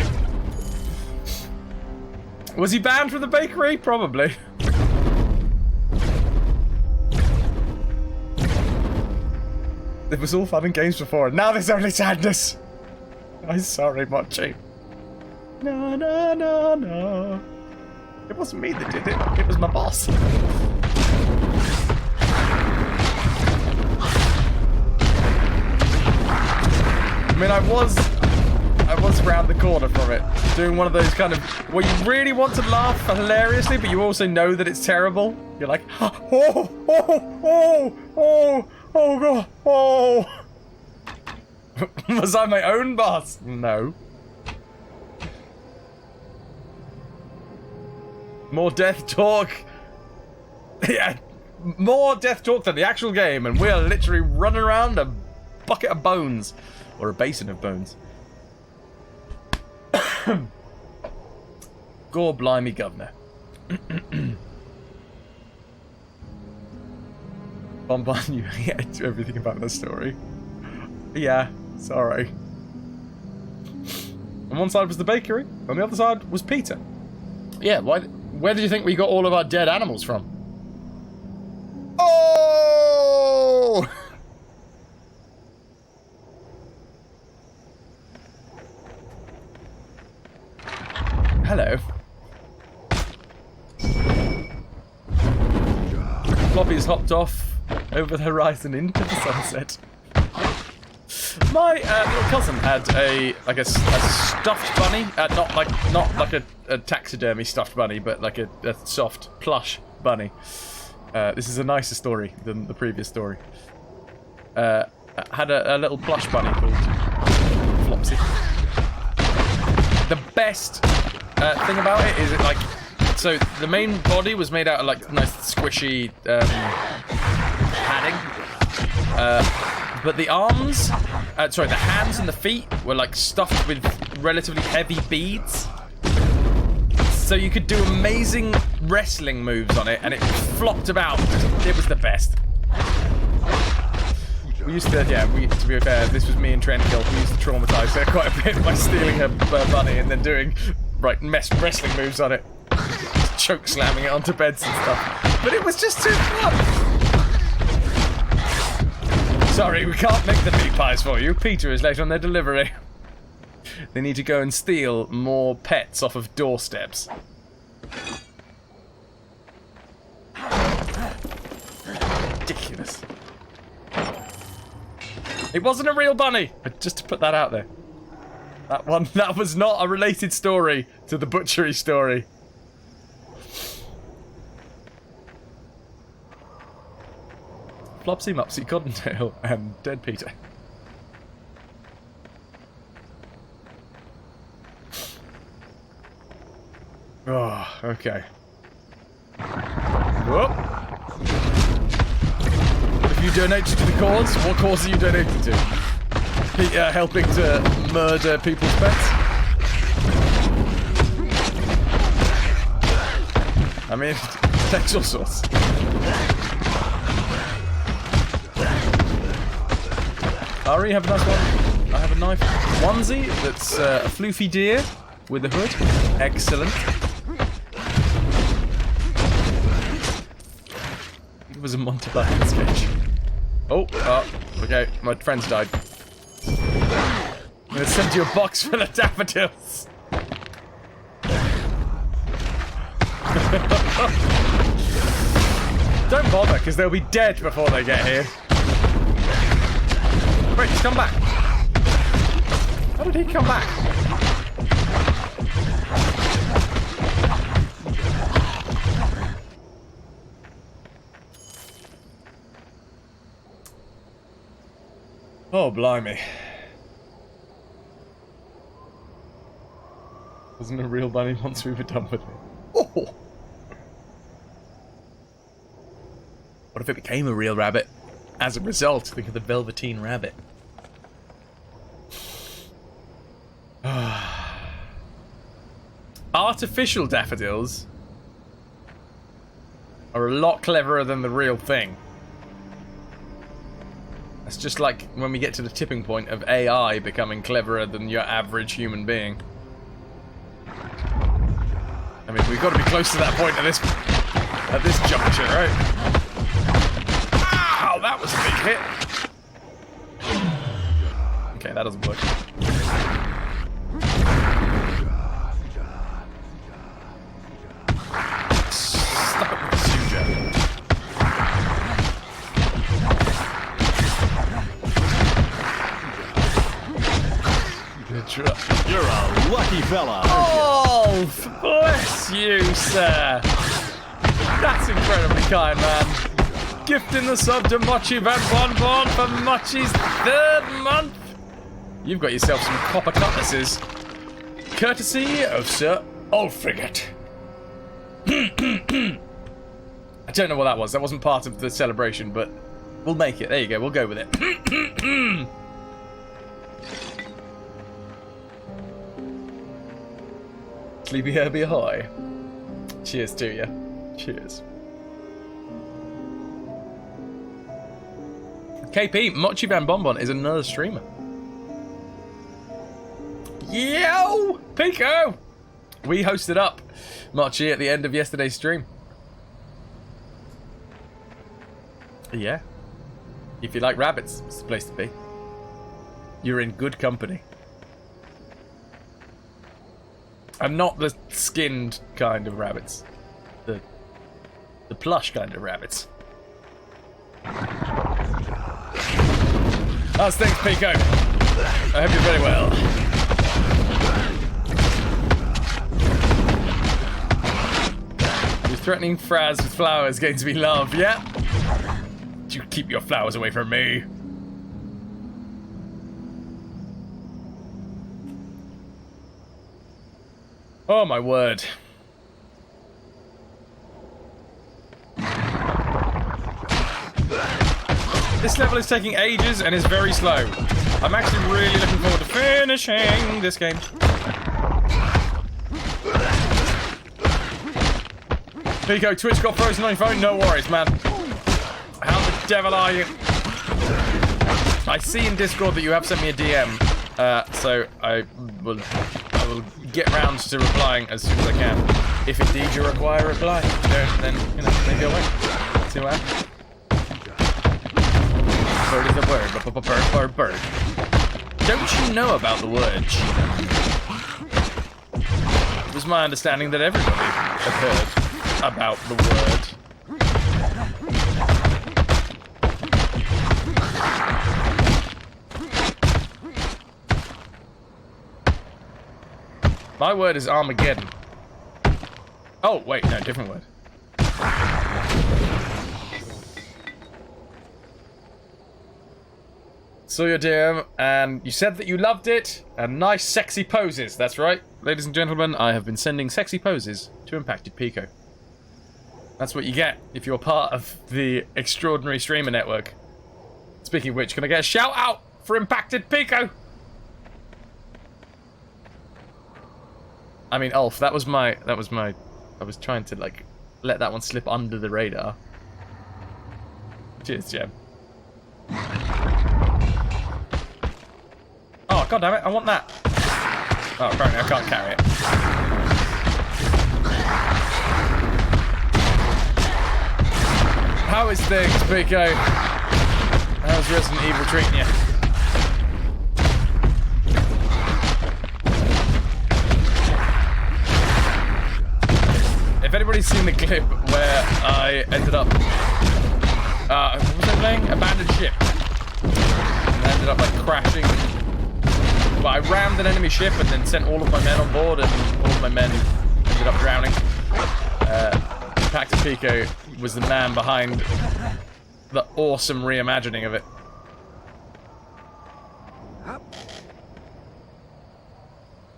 Was he banned from the bakery? Probably. It was all fun and games before, and now there's only sadness. I'm sorry, Mochi. No, no, no, no. It wasn't me that did it. It was my boss. I mean, I was round the corner from it, doing one of those kind of where you really want to laugh hilariously, but you also know that it's terrible. You're like, oh, God, oh. Was I my own boss? No. More death talk. Yeah, more death talk than the actual game, and we are literally running around a bucket of bones. Or a basin of bones. Gore blimey, governor. Bon, you hate everything about the story. Yeah, sorry. On one side was the bakery, on the other side was Peter. Yeah, where do you think we got all of our dead animals from? Oh! hello. Floppy's hopped off over the horizon into the sunset. My little cousin had a stuffed bunny, not like a taxidermy stuffed bunny, but like a soft plush bunny. This is a nicer story than the previous story. Had a little plush bunny called Flopsy. The best thing about it is so the main body was made out of like nice squishy padding, but the arms, the hands and the feet were like stuffed with relatively heavy beads. So you could do amazing wrestling moves on it, and it flopped about. It was the best. We used to, to be fair, this was me and Trentkill. We used to traumatize her quite a bit by stealing her bunny and then doing wrestling moves on it. Choke slamming it onto beds and stuff. But it was just too fun. Sorry, we can't make the meat pies for you. Peter is late on their delivery. They need to go and steal more pets off of doorsteps. Ridiculous. It wasn't a real bunny, just to put that out there. That was not a related story to the butchery story. Flopsy, Mopsy, Cottontail, and Dead Peter. Oh, okay. Whoop. If you donate to the cause, what cause are you donating to? Helping to murder people's pets? I mean, potential source. Ari, have a nice one. I have a nice onesie that's a floofy deer with a hood. Excellent. It was a Monty Python sketch. Oh, okay, my friend's died. I'm gonna send you a box full of daffodils. Don't bother, because they'll be dead before they get here. Wait, he's come back. How did he come back? Oh, blimey. Wasn't a real bunny once we were done with it. Oh! What if it became a real rabbit? As a result, think of the Velveteen Rabbit. Artificial daffodils are a lot cleverer than the real thing. It's just like when we get to the tipping point of AI becoming cleverer than your average human being. I mean, we've got to be close to that point at this juncture, right? Ow, that was a big hit. Okay, that doesn't work. Stop it with the suture. You're a lucky fella. Oh, bless you, sir. That's incredibly kind, man. Gifting the sub to Mochi Van Bonbon for Mochi's 3rd month. You've got yourself some copper cutlasses. Courtesy of Sir Ulfrigot. I don't know what that was. That wasn't part of the celebration, but we'll make it. There you go. We'll go with it. Sleepy Herbie ahoy. Cheers to you. Cheers. KP, Mochi Van Bonbon is another streamer. Yo! Pico! We hosted up Mochi at the end of yesterday's stream. Yeah. If you like rabbits, it's the place to be. You're in good company. And not the skinned kind of rabbits. The plush kind of rabbits. How's things, Pico? I hope you're very well. You're threatening Fraz with flowers going to be love, yeah? You keep your flowers away from me. Oh my word. This level is taking ages and is very slow. I'm actually really looking forward to finishing this game. Pico, Twitch got frozen on your phone? No worries, man. How the devil are you? I see in Discord that you have sent me a DM, so I will get round to replying as soon as I can. If indeed you require a reply, then you know, maybe I'll wait. See what happens. Bird is a word. Bird. Don't you know about the word? It was my understanding that everybody had heard about the word. My word is Armageddon. Oh, wait, no, different word. Saw your DM, and you said that you loved it, and nice sexy poses. That's right, ladies and gentlemen, I have been sending sexy poses to Impacted Pico. That's what you get if you're part of the extraordinary streamer network. Speaking of which, can I get a shout out for Impacted Pico? I mean, Ulf, that was my, I was trying to, like, let that one slip under the radar. Cheers, Gem. Oh, god damn it, I want that. Oh, apparently I can't carry it. How is things, Pico? How's Resident Evil treating you? If anybody's seen the clip where I ended up, what was I playing? Abandoned Ship. And I ended up like crashing. Well, I rammed an enemy ship and then sent all of my men on board, and all of my men ended up drowning. Impacted Pico was the man behind the awesome reimagining of it.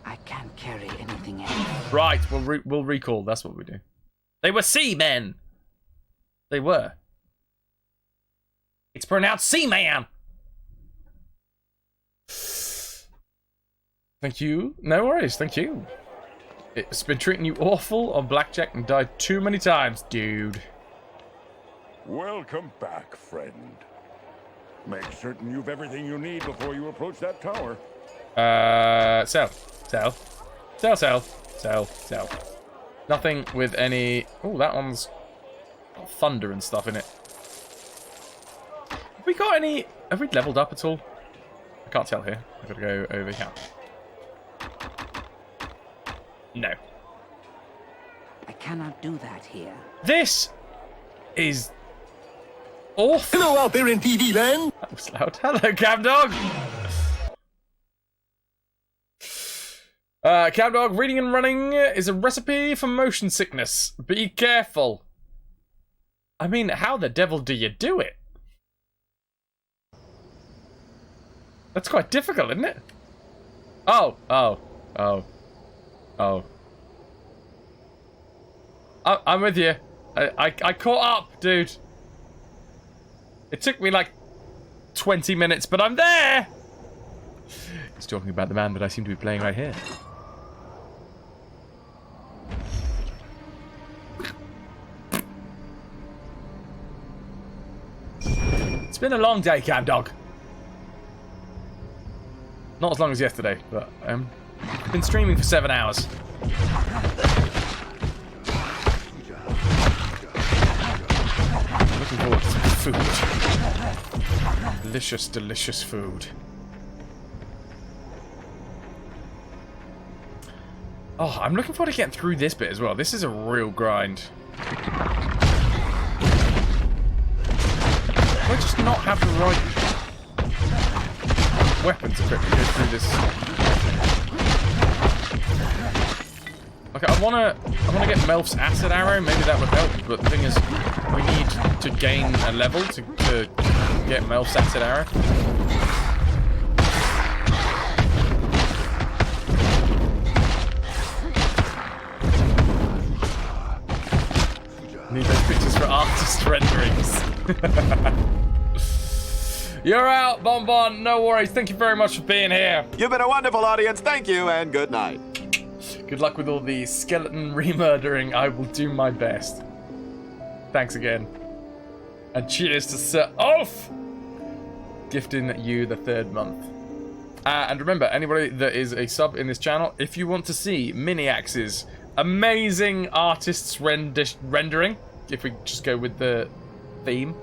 I can't carry anything else. Right, we'll recall. That's what we do. They were seamen. They were. It's pronounced seaman. Thank you. No worries. Thank you. It's been treating you awful on blackjack and died too many times, dude. Welcome back, friend. Make certain you've everything you need before you approach that tower. Sell. Nothing with any... Oh, that one's got thunder and stuff in it. Have we got any... Have we leveled up at all? I can't tell here. I've got to go over here. No. I cannot do that here. This is awful. Hello out there in TV land. That was loud. Hello, Cam Dog. Cam Dog, reading and running is a recipe for motion sickness. Be careful. I mean, how the devil do you do it? That's quite difficult, isn't it? Oh. I'm with you. I caught up, dude. It took me like 20 minutes, but I'm there! He's talking about the man that I seem to be playing right here. It's been a long day, Cam Dog. Not as long as yesterday, but I've been streaming for 7 hours. Looking forward to some food. Delicious, delicious food. Oh, I'm looking forward to getting through this bit as well. This is a real grind. Do I just not have the right weapons equipped to go through this? Okay, I wanna get Melf's acid arrow. Maybe that would help. But the thing is, we need to gain a level to get Melf's acid arrow. Need those pictures for artist renderings. You're out, Bonbon. No worries. Thank you very much for being here. You've been a wonderful audience. Thank you, and good night. Good luck with all the skeleton remurdering. I will do my best. Thanks again. And cheers to Sir Ulf! Gifting you the 3rd month. And remember, anybody that is a sub in this channel, if you want to see Miniax's amazing artists rendering, if we just go with the theme.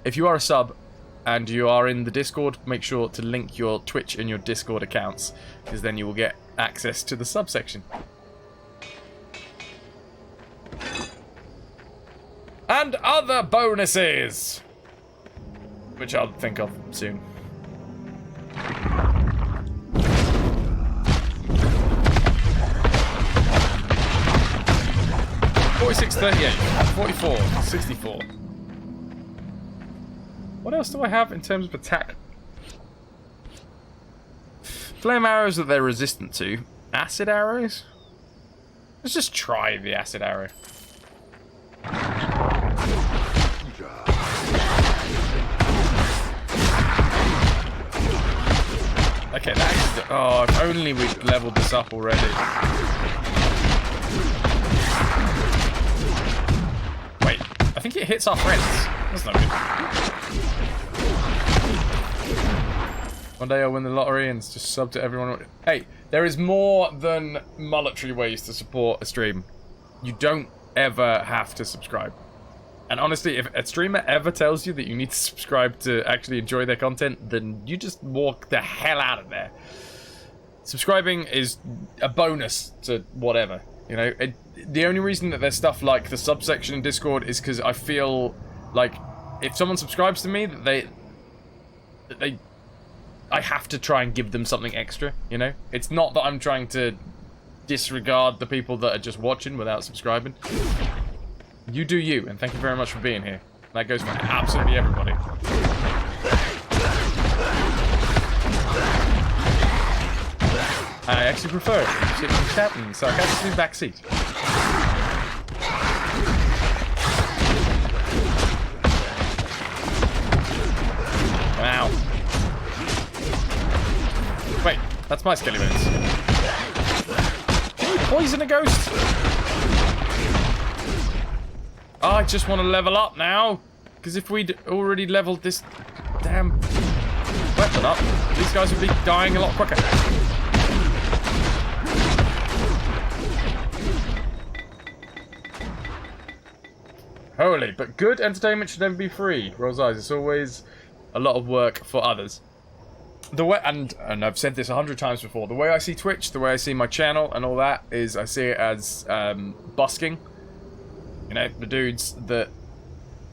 If you are a sub and you are in the Discord, make sure to link your Twitch and your Discord accounts, because then you will get access to the subsection. And other bonuses, which I'll think of soon. $46.38, 44, 64. What else do I have in terms of attack? Flame arrows that they're resistant to. Acid arrows? Let's just try the acid arrow. Okay, that is... Oh, if only we'd leveled this up already. Wait, I think it hits our friends. That's not good. One day I'll win the lottery and just sub to everyone. Hey, there is more than monetary ways to support a stream. You don't ever have to subscribe. And honestly, if a streamer ever tells you that you need to subscribe to actually enjoy their content, then you just walk the hell out of there. Subscribing is a bonus to whatever, you know. The only reason that there's stuff like the subsection in Discord is because I feel like if someone subscribes to me, that I have to try and give them something extra, you know? It's not that I'm trying to disregard the people that are just watching without subscribing. You do you, and thank you very much for being here. That goes for absolutely everybody. I actually prefer sitting and chatting sarcastically backseat. Wow. Wait, that's my skelly bones. Can you poison a ghost? Oh, I just want to level up now. Because if we'd already leveled this damn weapon up, these guys would be dying a lot quicker. Holy, but good entertainment should never be free. Rolls eyes, it's always a lot of work for others. The way, and I've said this 100 times before, the way I see Twitch, the way I see my channel and all that is I see it as busking. You know, the dudes that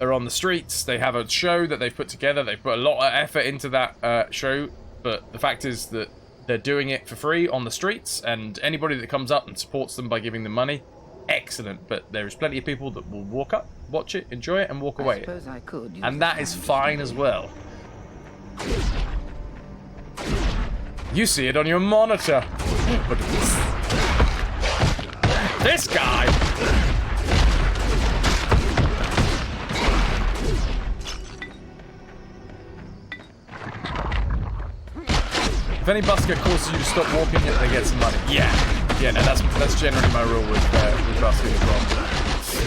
are on the streets, they have a show that they've put together, they've put a lot of effort into that show, but the fact is that they're doing it for free on the streets, and anybody that comes up and supports them by giving them money, excellent, but there's plenty of people that will walk up, watch it, enjoy it, and walk away. Suppose I could use And that is fine as well. You see it on your monitor. But this guy... If any busker causes you to stop walking, they get some money. Yeah, no, that's generally my rule with busking as well.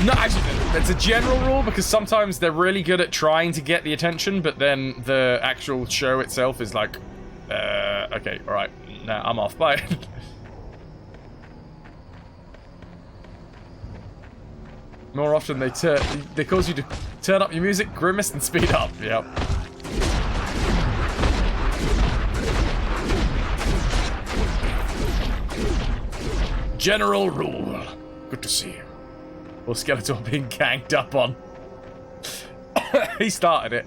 No, actually, it's a general rule because sometimes they're really good at trying to get the attention, but then the actual show itself is like, okay, all right, now I'm off. Bye. More often they cause you to turn up your music, grimace, and speed up. Yep. general rule. Good to see you. Or Skeletor being ganged up on. He started it.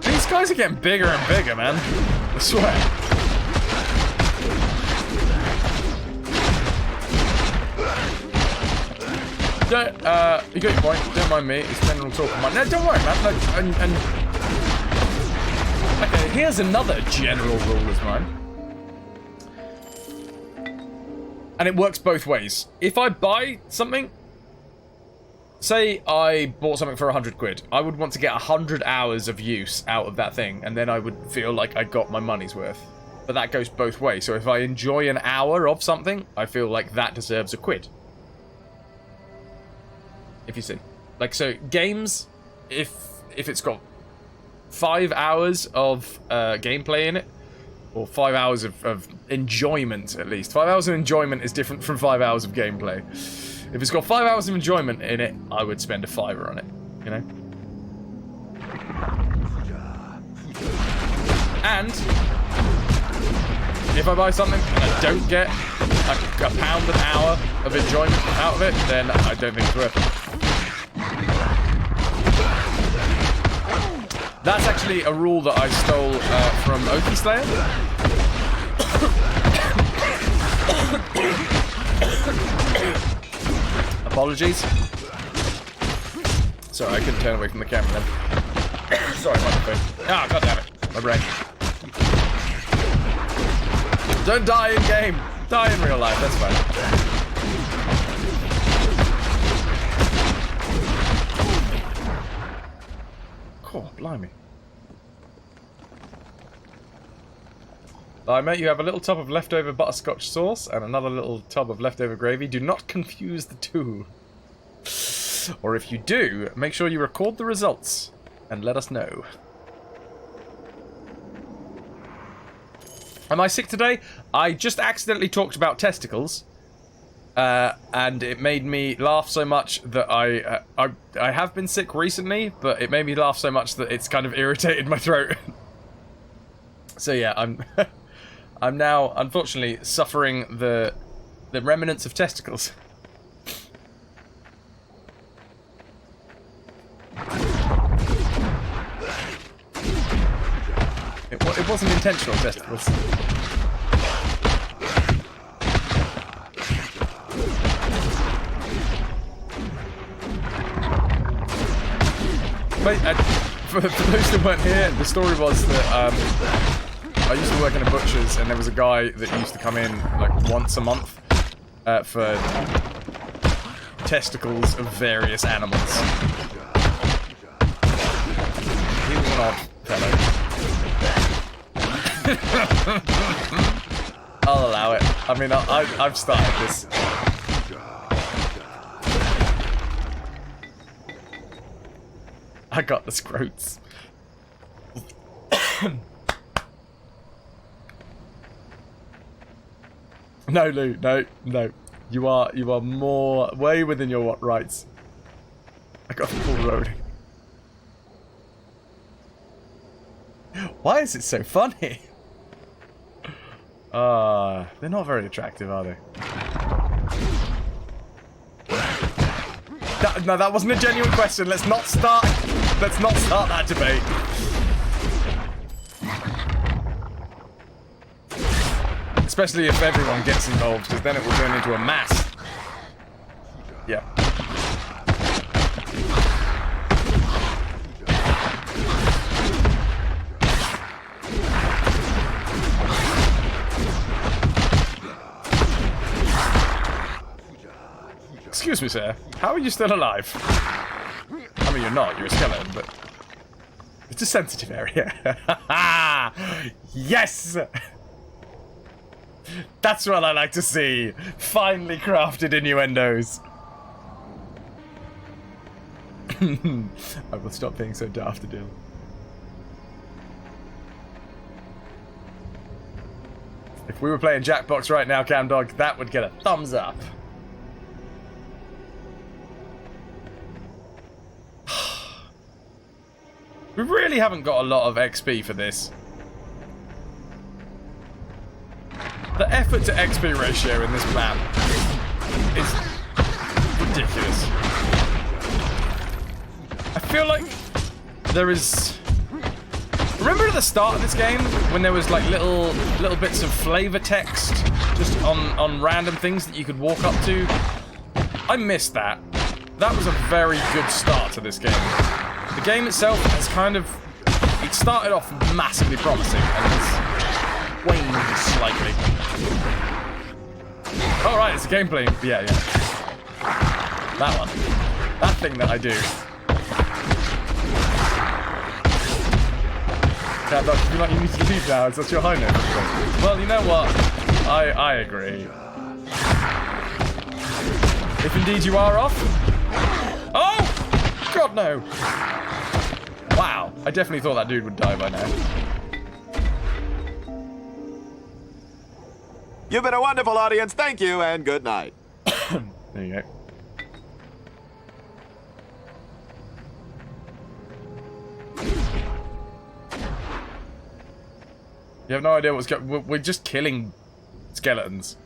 These guys are getting bigger and bigger, man. I swear. You got your point. Don't mind me. It's general talk of mine. No, don't worry, man. Look, okay, here's another general rule of mine. And it works both ways. If I buy something, say I bought something for 100 quid, I would want to get 100 hours of use out of that thing, and then I would feel like I got my money's worth. But that goes both ways. So if I enjoy an hour of something, I feel like that deserves a quid. If you see. Like, so games, if it's got 5 hours of gameplay in it, or 5 hours of enjoyment, at least. 5 hours of enjoyment is different from 5 hours of gameplay. If it's got 5 hours of enjoyment in it, I would spend a $5 on it, you know? And if I buy something and I don't get a pound an hour of enjoyment out of it, then I don't think it's worth it. That's actually a rule that I stole from Oki Slayer. Apologies. Sorry, I couldn't turn away from the camera then. Sorry, microphone. Ah, goddammit. My brain. Don't die in game. Die in real life, that's fine. Oh, blimey. Mate, you have a little tub of leftover butterscotch sauce and another little tub of leftover gravy. Do not confuse the two. Or if you do, make sure you record the results and let us know. Am I sick today? I just accidentally talked about testicles. And it made me laugh so much that I have been sick recently, but it made me laugh so much that it's kind of irritated my throat. So yeah, I'm now unfortunately suffering the remnants of testicles. It wasn't intentional testicles. Wait, for those that weren't here, the story was that I used to work in a butcher's, and there was a guy that used to come in like once a month for testicles of various animals. He was an odd fellow. I'll allow it. I mean, I've started this. I got the scrotes. No, Lou, no. You are more way within your rights. I got the ball rolling. Why is it so funny? They're not very attractive, are they? No, that wasn't a genuine question. Let's not start that debate. Especially if everyone gets involved, because then it will turn into a mass. Yeah. Excuse me, sir. How are you still alive? I mean, you're not. You're a skeleton, but it's a sensitive area. Yes! That's what I like to see. Finely crafted innuendos. I will stop being so daft to deal. If we were playing Jackbox right now, Camdog, that would get a thumbs up. We really haven't got a lot of XP for this. The effort to XP ratio in this map is ridiculous. I feel like there is... Remember at the start of this game when there was like little bits of flavor text just on random things that you could walk up to? I missed that. That was a very good start to this game. The game itself has kind of... It started off massively promising and has waned slightly. Oh right, it's a gameplay. Yeah. That one. That thing that I do. Yeah, but you like you need to leave now, it's your high note. Well, you know what? I agree. If indeed you are off. Oh! God no! Wow, I definitely thought that dude would die by now. You've been a wonderful audience. Thank you and good night. There you go. You have no idea what's going. We're just killing skeletons.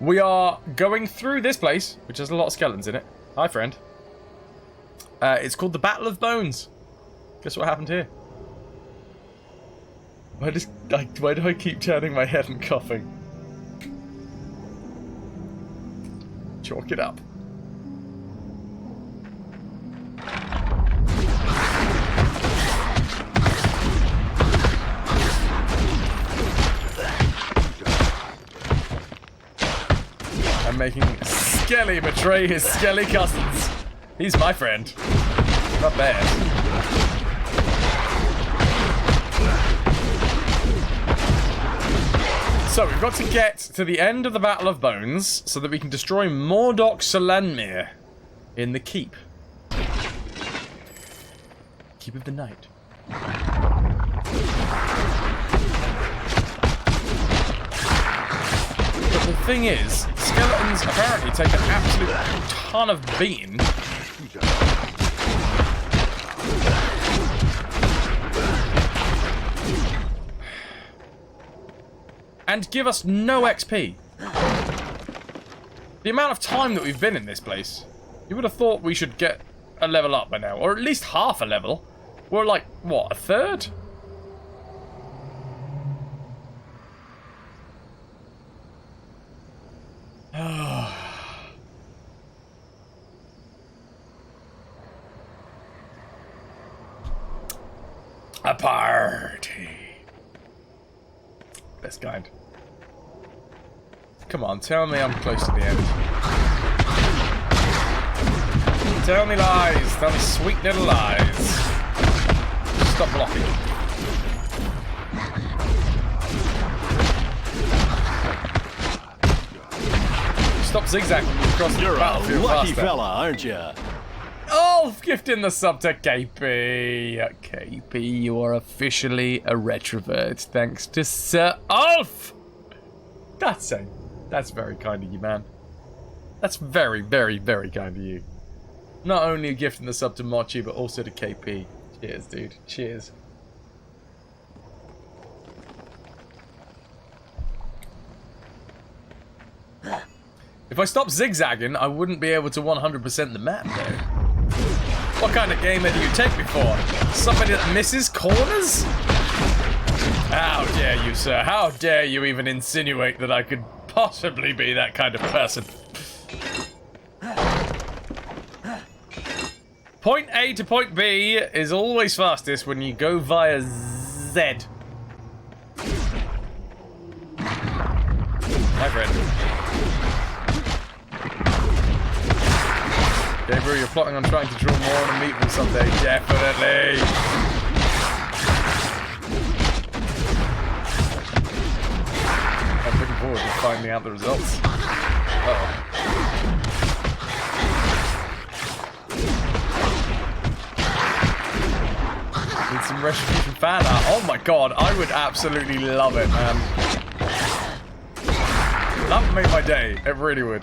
We are going through this place, which has a lot of skeletons in it. Hi, friend. It's called the Battle of Bones. Guess what happened here? Why do I keep turning my head and coughing? Chalk it up. I'm making Skelly betray his Skelly cousins. He's my friend. Not bad. So we've got to get to the end of the Battle of Bones so that we can destroy Mordok Salanmir in the Keep. Keep of the Night. But the thing is, skeletons apparently take an absolute ton of beating. And give us no XP. The amount of time that we've been in this place, you would have thought we should get a level up by now, or at least half a level. We're like, what, a third? A party. Best kind. Come on, tell me I'm close to the end. Tell me lies. Tell me sweet little lies. Stop blocking. Stop zigzagging across the battlefield. You're a lucky faster. fella, aren't you? Oh, gifting the sub to KP. KP, you are officially a retrovert, thanks to Sir Ulf. That's very kind of you, man. That's very, very, very kind of you. Not only gifting the sub to Mochi, but also to KP. Cheers, dude. Cheers. If I stopped zigzagging, I wouldn't be able to 100% the map, though. What kind of gamer do you take me for? Somebody that misses corners? How dare you, sir? How dare you even insinuate that I could possibly be that kind of person? Point A to point B is always fastest when you go via Z. My friend. Gabriel, you're plotting on trying to draw more on a meatball someday. Definitely. I'm looking forward to finding out the results. Uh-oh. Need some RetroVution fan art. Oh my god, I would absolutely love it, man. That would make my day. It really would.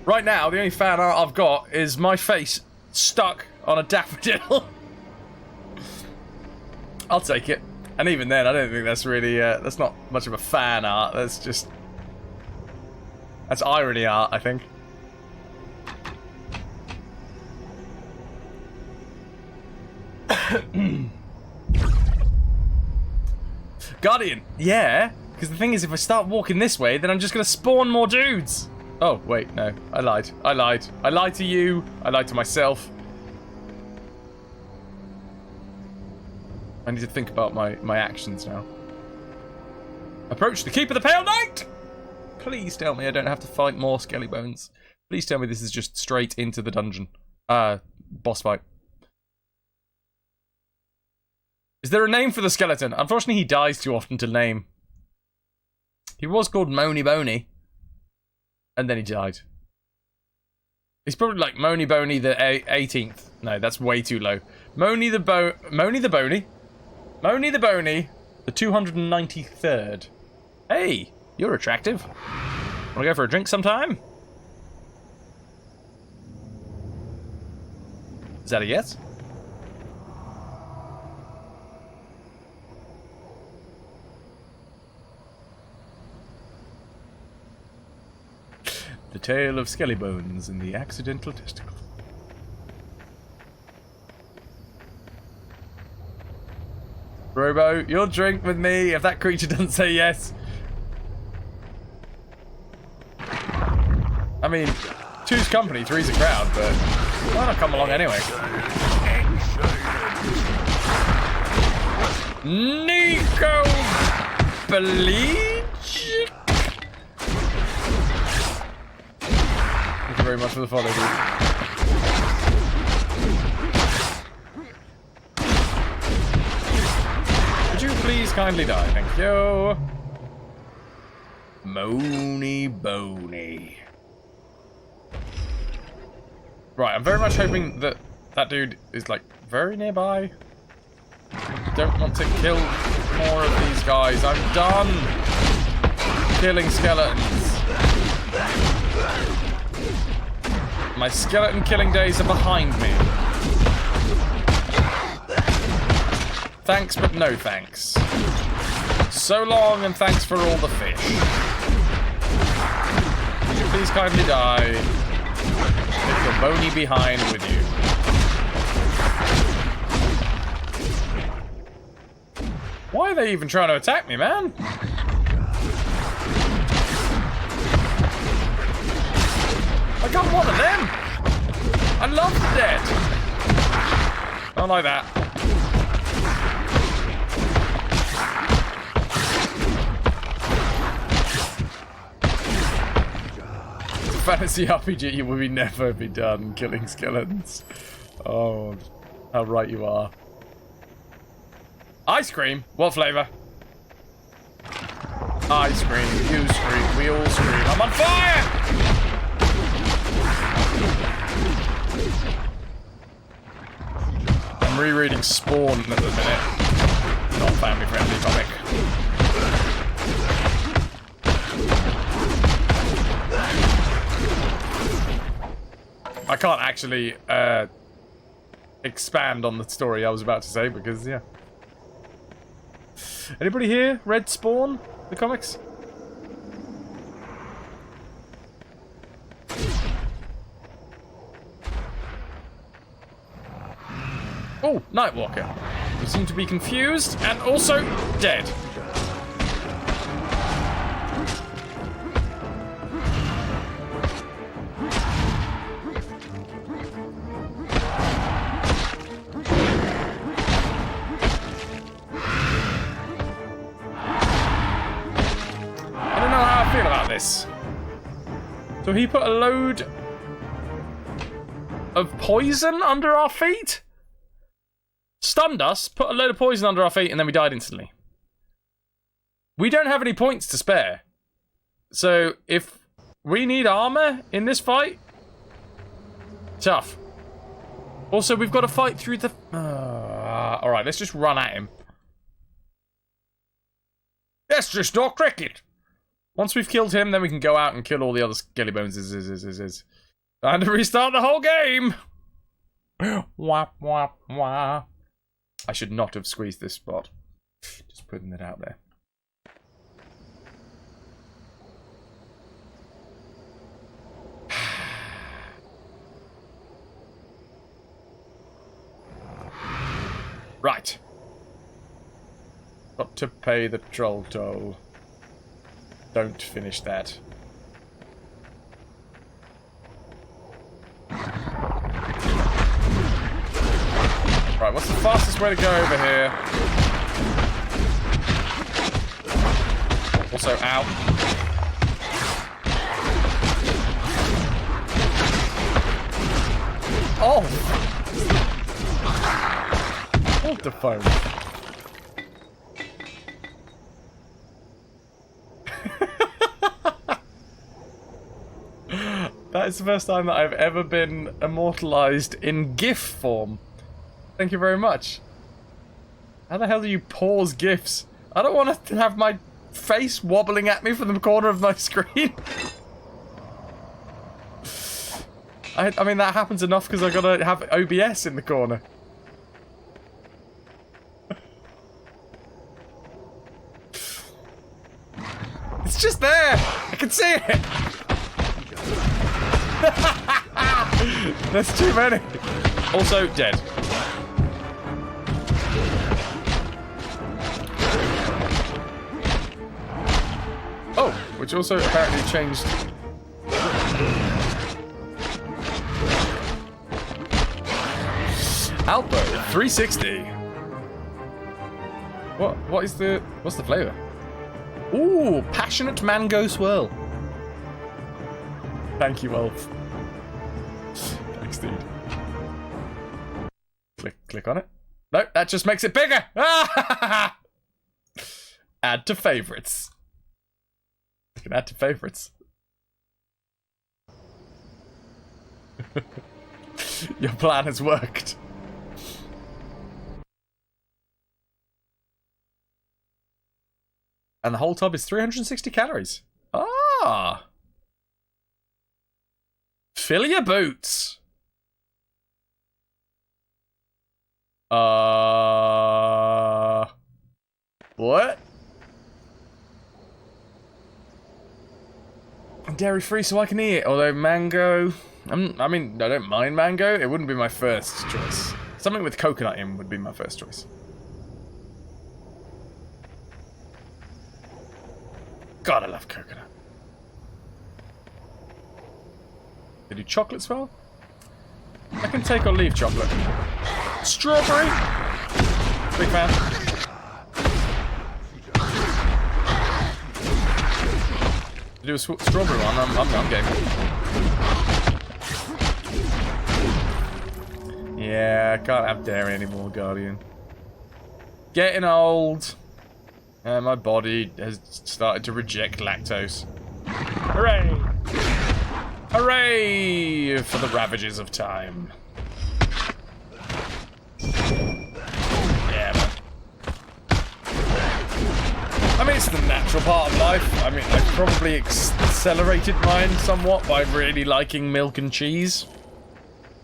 Right now, the only fan art I've got is my face stuck on a daffodil. I'll take it. And even then, I don't think that's really, that's not much of a fan art. That's just... That's irony art, I think. Guardian, yeah. Because the thing is, if I start walking this way, then I'm just going to spawn more dudes. Oh, wait, no. I lied. I lied. I lied to you. I lied to myself. I need to think about my actions now. Approach the Keep of the Pale Knight! Please tell me I don't have to fight more Skelly Bones. Please tell me this is just straight into the dungeon. Boss fight. Is there a name for the skeleton? Unfortunately, he dies too often to name. He was called Mony Boney. And then he died. He's probably like Mony Boney the 18th. No, that's way too low. Mony the Boney. Mony the Boney, the 293rd. Hey, you're attractive. Wanna go for a drink sometime? Is that a yes? The tale of Skelly Bones and the accidental testicle. Robo, you'll drink with me if that creature doesn't say yes. I mean, two's company, three's a crowd, but why not come along anyway? Nico Bleach? Thank you very much for the follow, dude. Please kindly die, thank you. Mony Boney. Right, I'm very much hoping that that dude is like very nearby. Don't want to kill more of these guys. I'm done killing skeletons. My skeleton killing days are behind me. Thanks, but no thanks. So long, and thanks for all the fish. Would you please kindly die? Take your bony behind with you. Why are they even trying to attack me, man? I got one of them! I love the dead! Don't like that. Fantasy RPG, you will never be done killing skeletons. Oh, how right you are. Ice cream? What flavour? Ice cream, you scream, we all scream. I'm on fire! I'm rereading Spawn at the minute. Not family friendly comic. I can't actually expand on the story I was about to say because, yeah. Anybody here read Spawn, the comics? Oh, Nightwalker. You seem to be confused and also dead. So he put a load of poison under our feet? Stunned us, put a load of poison under our feet, and then we died instantly. We don't have any points to spare. So if we need armor in this fight, tough. Also, we've got to fight through the... Alright, let's just run at him. That's just not cricket. Once we've killed him, then we can go out and kill all the other Skelly Bones. And restart the whole game! Wah, wah, wah. I should not have squeezed this spot. Just putting it out there. Right. Got to pay the troll toll. Don't finish that. Right, what's the fastest way to go over here? Also, ow. Oh! Hold the phone. That is the first time that I've ever been immortalized in GIF form. Thank you very much. How the hell do you pause GIFs? I don't want to have my face wobbling at me from the corner of my screen. I mean, that happens enough because I gotta have OBS in the corner. It's just there! I can see it! There's too many. Also, dead. Oh, which also apparently changed. Alpo 360. What's the flavour? Ooh, passionate mango swirl. Thank you, Wolf. Thanks, dude. Click on it. No, that just makes it bigger. Add to favorites. I can add to favorites. Your plan has worked. And the whole tub is 360 calories. Ah! Fill your boots. What? I'm dairy free so I can eat it, although mango... I mean, I don't mind mango. It wouldn't be my first choice. Something with coconut in would be my first choice. God, I love coconut. They do chocolate swirl? I can take or leave chocolate. Strawberry? Big fan. To do a strawberry one, I'm game. Yeah, I can't have dairy anymore, Guardian. Getting old. My body has started to reject lactose. Hooray! Hooray for the ravages of time. Yeah, man. I mean, it's the natural part of life. I mean, I've probably accelerated mine somewhat by really liking milk and cheese.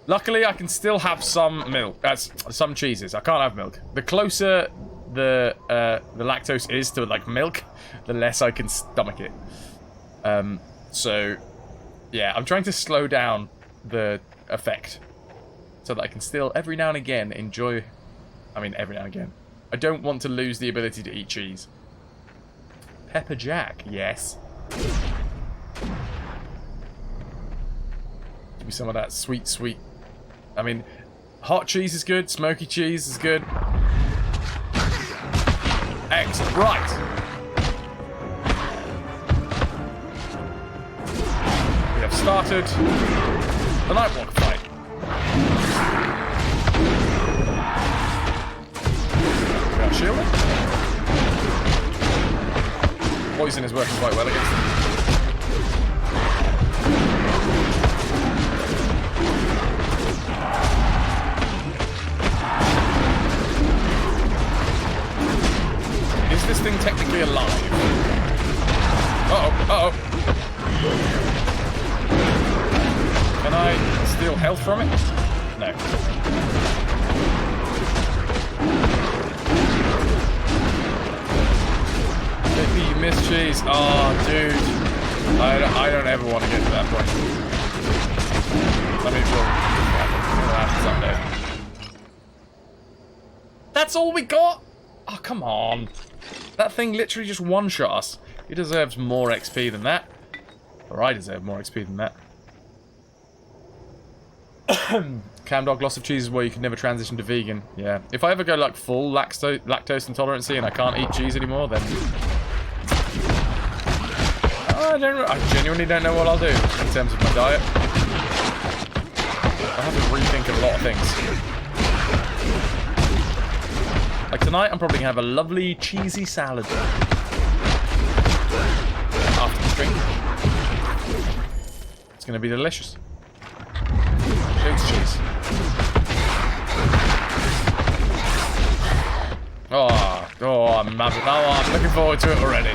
Luckily, I can still have some milk. Some cheeses. I can't have milk. The closer the lactose is to like milk, the less I can stomach it. So yeah, I'm trying to slow down the effect so that I can still every now and again enjoy. I mean, every now and again. I don't want to lose the ability to eat cheese. Pepper Jack, yes. Give me some of that sweet, sweet. I mean, hot cheese is good. Smoky cheese is good. Excellent. Right. We have started the Nightwalker fight. We are shielded. Poison is working quite well against them. Is this thing technically alive? Uh-oh, uh-oh. Can I steal health from it? No. miss cheese. Oh, dude. I don't ever want to get to that point. Let me pull. It'll happen someday. That's all we got? Oh, come on. That thing literally just one-shot us. He deserves more XP than that. Or I deserve more XP than that. Cam dog, loss of cheese is where you can never transition to vegan. Yeah. If I ever go like full lactose intolerancy and I can't eat cheese anymore, then I genuinely don't know what I'll do in terms of my diet. I have to rethink a lot of things. Like tonight, I'm probably gonna have a lovely cheesy salad after the drink. It's gonna be delicious. Goat's cheese. I'm looking forward to it already.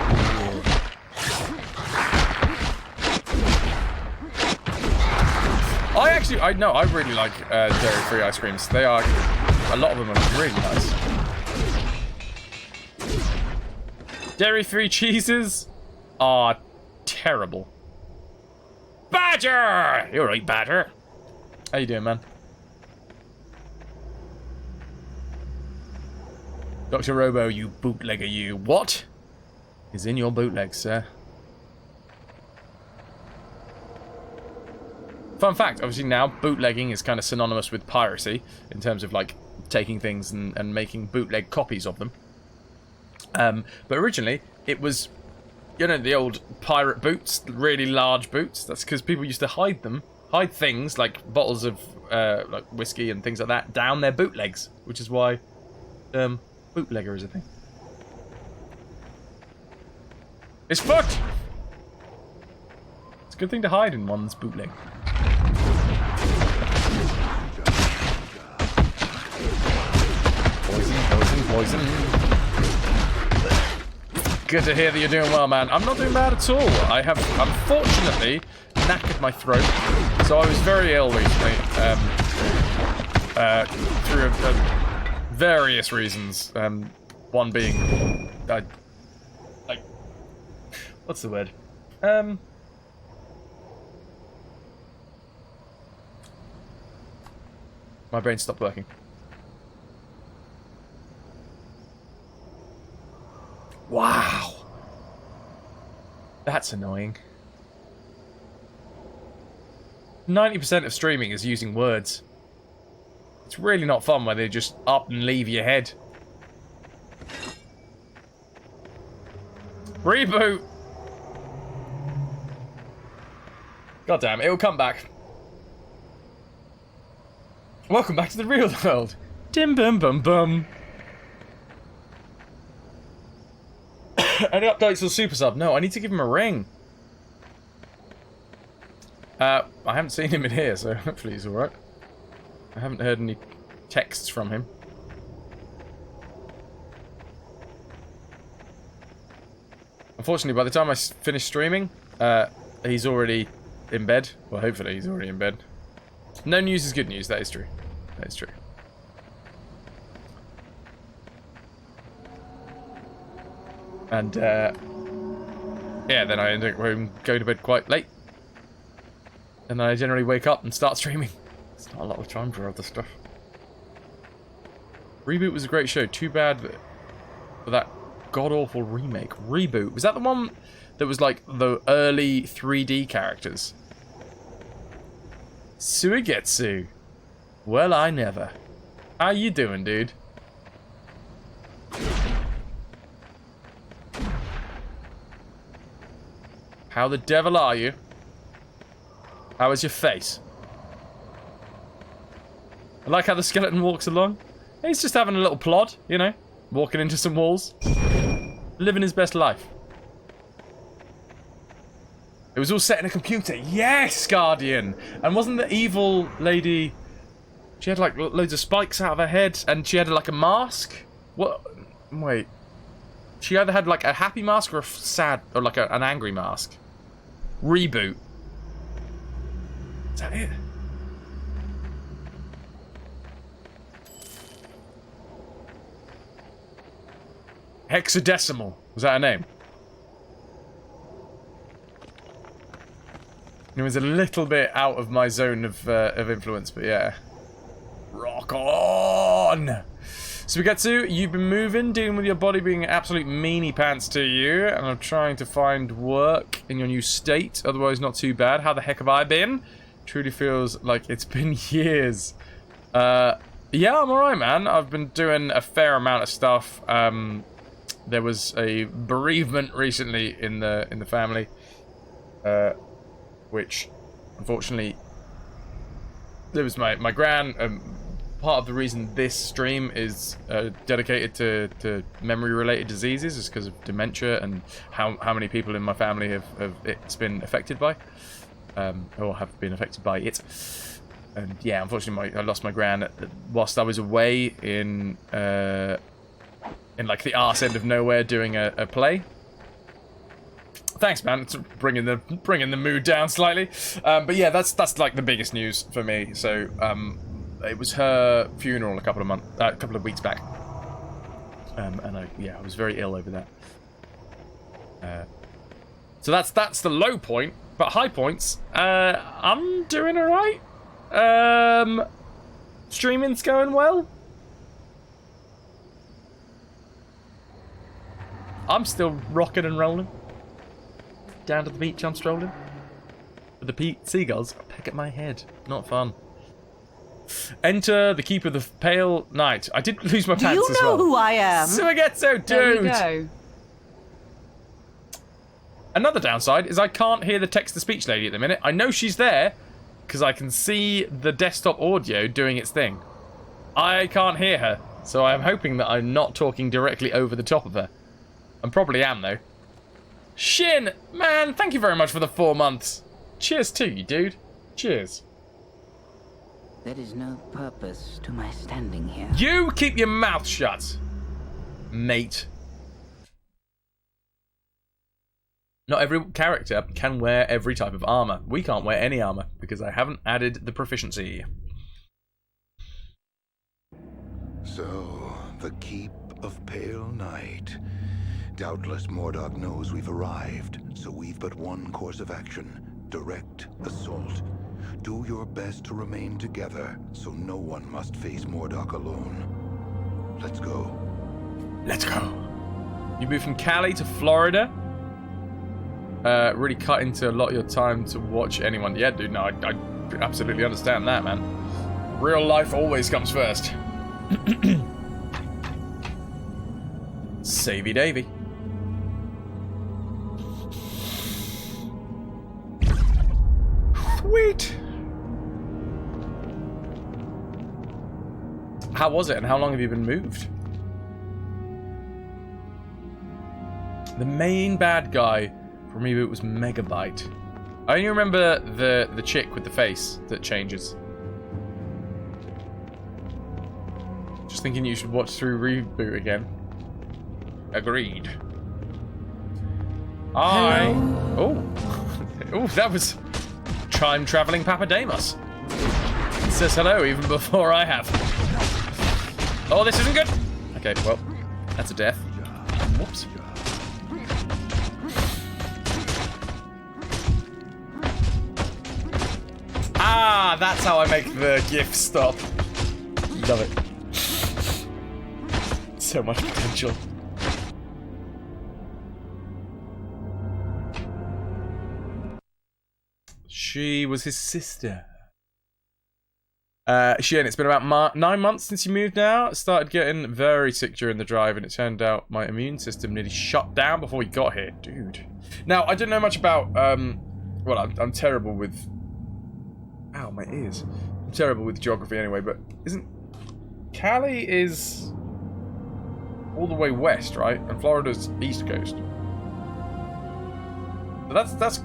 I really like dairy-free ice creams. They are, a lot of them are really nice. Dairy-free cheeses are terrible. Badger! You alright, Badger? How you doing, man? Dr. Robo, you bootlegger, you. What is in your bootleg, sir? Fun fact, obviously now bootlegging is kind of synonymous with piracy in terms of like taking things and making bootleg copies of them. But originally it was, you know, the old pirate boots, the really large boots. That's because people used to hide things like bottles of like whiskey and things like that down their bootlegs, which is why bootlegger is a thing. It's fucked! It's a good thing to hide in one's bootleg. Poison. Good to hear that you're doing well, man. I'm not doing bad at all. I have, unfortunately, knackered my throat. So I was very ill recently. Through various reasons. One being... like... What's the word? My brain stopped working. Wow. That's annoying. 90% of streaming is using words. It's really not fun when they just up and leave your head. Reboot! Goddamn, it'll come back. Welcome back to the real world. Dim bum bum bum. Any updates on Super Sub? No, I need to give him a ring. I haven't seen him in here, so hopefully he's alright. I haven't heard any texts from him. Unfortunately, by the time I finish streaming, he's already in bed. Well, hopefully he's already in bed. No news is good news, that is true. That is true. And, yeah, then I end up going to bed quite late. And then I generally wake up and start streaming. It's not a lot of time for other stuff. Reboot was a great show. Too bad for that god-awful remake. Reboot. Was that the one that was like the early 3D characters? Suigetsu. Well, I never. How you doing, dude? How the devil are you? How is your face? I like how the skeleton walks along. He's just having a little plod, you know, walking into some walls. Living his best life. It was all set in a computer. Yes, Guardian! And wasn't the evil lady... She had, like, loads of spikes out of her head, and she had, like, a mask? What? Wait. She either had, like, a happy mask or a sad... Or, like, an angry mask. Reboot. Is that it? Hexadecimal. Was that her name? was a little bit out of my zone of influence, but yeah. Rock on! So we get to, you've been moving, dealing with your body being absolute meanie pants to you, and I'm trying to find work in your new state, otherwise not too bad. How the heck have I been? Truly feels like it's been years. Yeah, I'm alright, man. I've been doing a fair amount of stuff. There was a bereavement recently in the family, which, unfortunately, there was my gran. Part of the reason this stream is dedicated to memory-related diseases is because of dementia and how many people in my family it's been affected by, or have been affected by it. And yeah, unfortunately, I lost my gran whilst I was away in like the arse end of nowhere doing a play. Thanks, man. It's bringing the mood down slightly. But yeah, that's like the biggest news for me. So it was her funeral a couple of weeks back, and I was very ill over that. So that's the low point. But high points, I'm doing all right. Streaming's going well. I'm still rocking and rolling. Down to the beach, I'm strolling. With the seagulls peck at my head. Not fun. Enter the Keeper of the Pale Night. I did lose my pants as well. Do you know who I am? Suigetsu, dude! There we go. Another downside is I can't hear the text-to-speech lady at the minute. I know she's there, because I can see the desktop audio doing its thing. I can't hear her, so I'm hoping that I'm not talking directly over the top of her. I probably am, though. Shin! Man, thank you very much for the 4 months. Cheers to you, dude. Cheers. There is no purpose to my standing here. You keep your mouth shut, mate. Not every character can wear every type of armor. We can't wear any armor because I haven't added the proficiency. So, the Keep of Pale Night. Doubtless Mordok knows we've arrived, so we've but one course of action. Direct assault. Do your best to remain together, so no one must face Mordok alone. Let's go. Let's go. You moved from Cali to Florida? Really cut into a lot of your time to watch anyone. Yeah, dude, no, I absolutely understand that, man. Real life always comes first. Savey Davy. Sweet. How was it, and how long have you been moved? The main bad guy for me, it was Megabyte. I only remember the chick with the face that changes. Just thinking you should watch through Reboot again. Agreed. Oh, that was time traveling Papademos. It says hello even before I have. Oh, this isn't good. Okay, well, that's a death. Whoops. Ah, that's how I make the GIF stop. Love it. So much potential. She was his sister. Shin, it's been about 9 months since you moved now. Started getting very sick during the drive, and it turned out my immune system nearly shut down before we got here. Dude. Now, I don't know much about, well, I'm terrible with... Ow, my ears. I'm terrible with geography anyway, but isn't... Cali is all the way west, right? And Florida's east coast. So that's...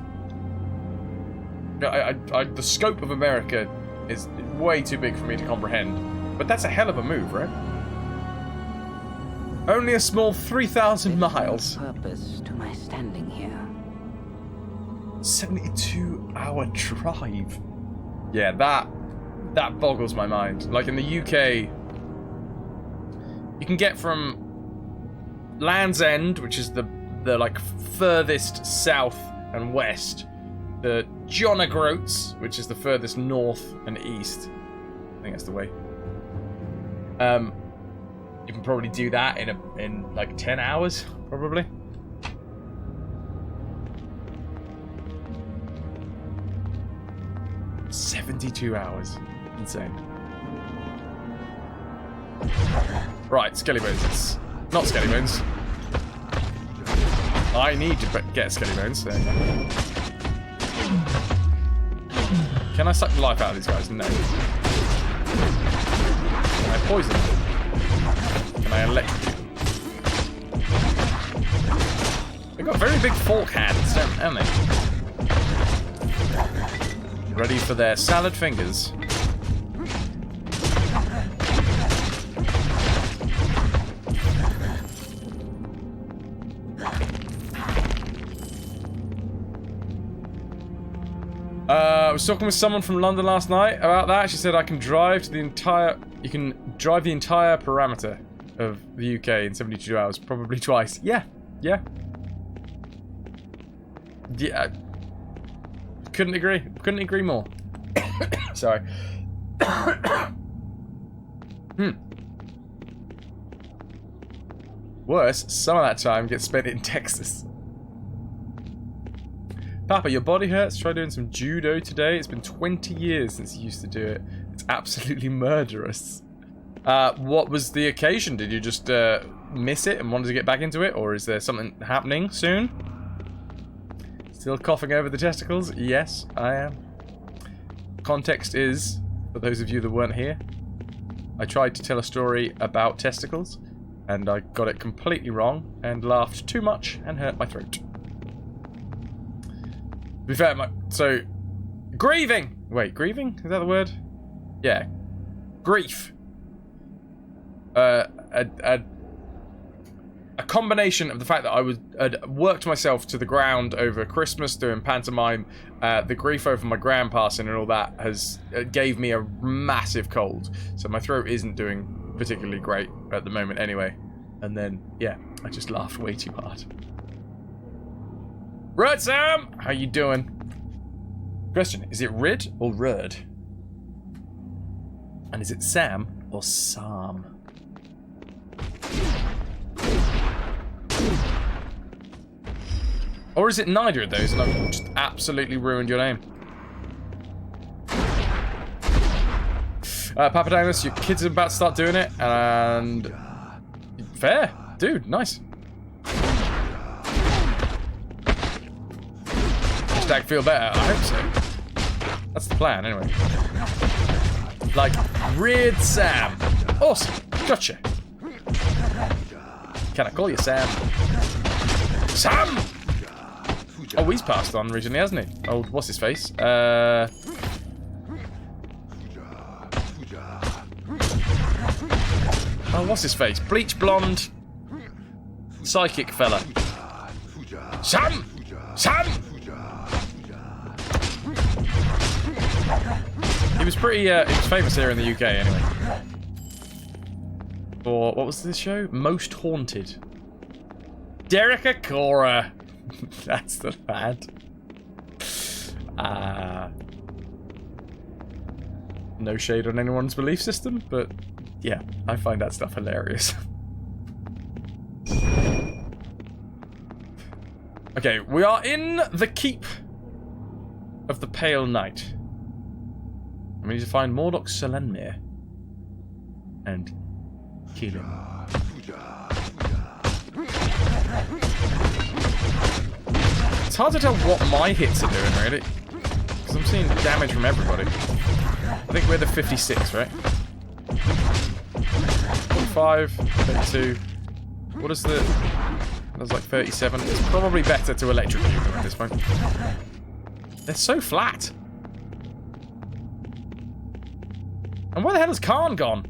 the scope of America is way too big for me to comprehend. But that's a hell of a move, right? Only a small 3,000 miles. Purpose to my standing here. 72-hour drive. Yeah, that boggles my mind. Like in the UK, you can get from Land's End, which is the like furthest south and west, the Jonagroats, which is the furthest north and east. I think that's the way. You can probably do that in like 10 hours, probably. $72 hours. Insane. Right, Skellybones. It's not Skellybones. I need to get Skellybones. So. Can I suck the life out of these guys? No. Can I poison them? Can I electrocute them? They've got very big fork hands, haven't they? Ready for their salad fingers. I was talking with someone from London last night about that. She said I can drive to the entire... You can drive the entire parameter of the UK in 72 hours, probably twice. Yeah, yeah. Yeah. Couldn't agree more. Sorry. Worse, some of that time gets spent in Texas. Papa, your body hurts? Try doing some judo today. It's been 20 years since you used to do it. It's absolutely murderous. What was the occasion? Did you just miss it and wanted to get back into it? Or is there something happening soon? Still coughing over the testicles? Yes, I am. Context is, for those of you that weren't here, I tried to tell a story about testicles, and I got it completely wrong, and laughed too much, and hurt my throat. To be fair, so... Grieving! Wait, grieving? Is that the word? Yeah. Grief. A combination of the fact that had worked myself to the ground over Christmas doing pantomime, the grief over my gran passing and all that gave me a massive cold. So my throat isn't doing particularly great at the moment anyway. And then, yeah, I just laughed way too hard. Right, Sam! How you doing? Question, is it Rid or Rud? And is it Sam or Sam? Or is it neither of those and I've just absolutely ruined your name? Papadamos, your kids are about to start doing it, and... Fair. Dude, nice. Hashtag feel better. I hope so. That's the plan, anyway. Like, Rid Sam. Awesome. Gotcha. Can I call you Sam? Sam! Oh, he's passed on recently, hasn't he? Oh, what's his face? Oh, what's his face? Bleach blonde psychic fella. Sam! Sam! He was pretty, he was famous here in the UK anyway. For, what was this show? Most Haunted. Derek Acora. That's the lad. No shade on anyone's belief system, but yeah, I find that stuff hilarious. Okay, we are in the keep of the Pale Knight. We need to find Mordok Solenmir and kill him. It's hard to tell what my hits are doing, really, because I'm seeing damage from everybody. I think we're the 56, right? 45, 32. What is the... There's like 37. It's probably better to electrocute them at this point. They're so flat. And where the hell has Khan gone?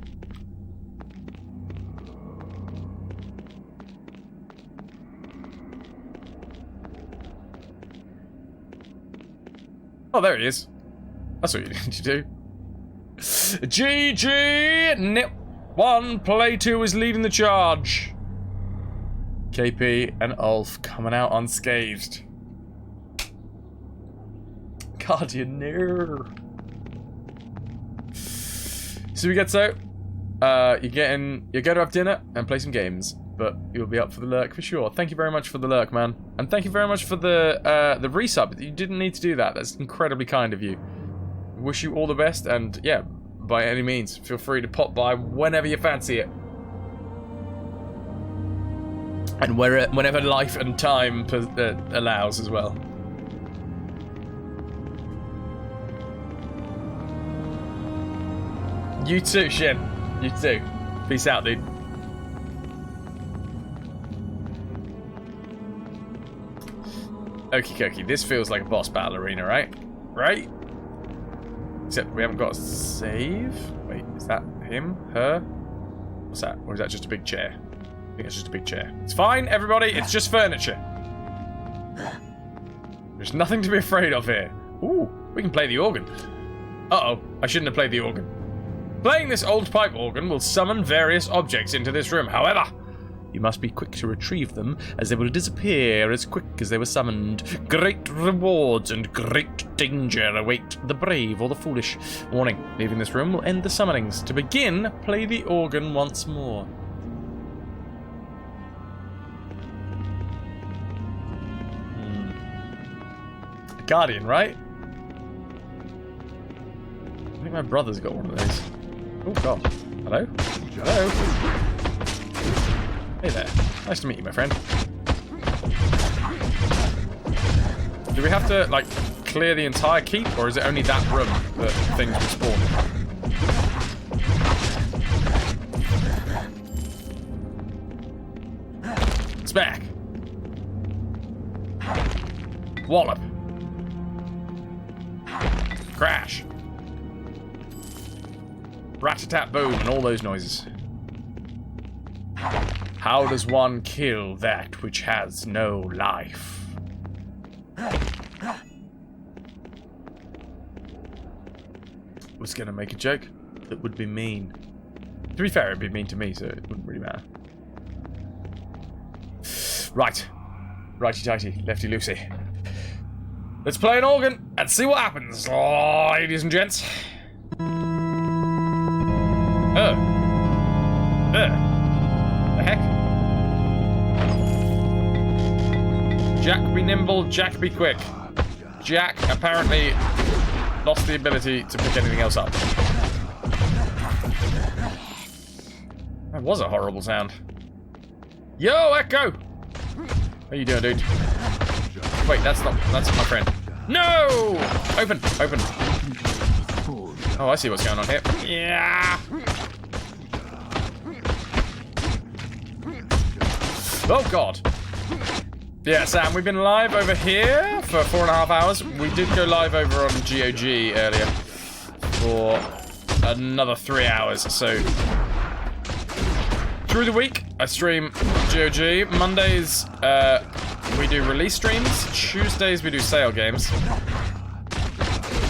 Oh, there he is. That's what you need to do. GG! Nip 1, Play 2 is leading the charge. KP and Ulf coming out unscathed. Guardian, no. So we get you go to have dinner and play some games, but you'll be up for the lurk for sure. Thank you very much for the lurk, man, and thank you very much for the resub. You didn't need to do that. That's incredibly kind of you. Wish you all the best, and yeah, by any means, feel free to pop by whenever you fancy it, and whenever life and time allows as well. You too, Shin. You too. Peace out, dude. Okie dokie. This feels like a boss battle arena, right? Right? Except we haven't got a save. Wait, is that him? Her? What's that? Or is that just a big chair? I think it's just a big chair. It's fine, everybody. It's just furniture. There's nothing to be afraid of here. Ooh, we can play the organ. Uh-oh. I shouldn't have played the organ. Playing this old pipe organ will summon various objects into this room. However, you must be quick to retrieve them, as they will disappear as quick as they were summoned. Great rewards and great danger await the brave or the foolish. Warning, leaving this room will end the summonings. To begin, play the organ once more. Guardian, right? I think my brother's got one of those. Oh god. Hello? Hello? Hey there. Nice to meet you, my friend. Do we have to, like, clear the entire keep, or is it only that room that things will spawn? It's back. Wallop. Crash. Rat-a-tat-boom and all those noises. How does one kill that which has no life? Was gonna make a joke that would be mean. To be fair, it'd be mean to me, so it wouldn't really matter. Right. Righty-tighty, lefty-loosey. Let's play an organ and see what happens, ladies and gents. The heck? Jack be nimble, Jack be quick. Jack apparently lost the ability to pick anything else up. That was a horrible sound. Yo, Echo! How you doing, dude? Wait, that's not my friend. No! Open. Oh, I see what's going on here. Yeah! Oh, God. Yeah, Sam, we've been live over here for 4.5 hours. We did go live over on GOG earlier for another 3 hours. So, through the week, I stream GOG. Mondays, we do release streams. Tuesdays, we do sale games.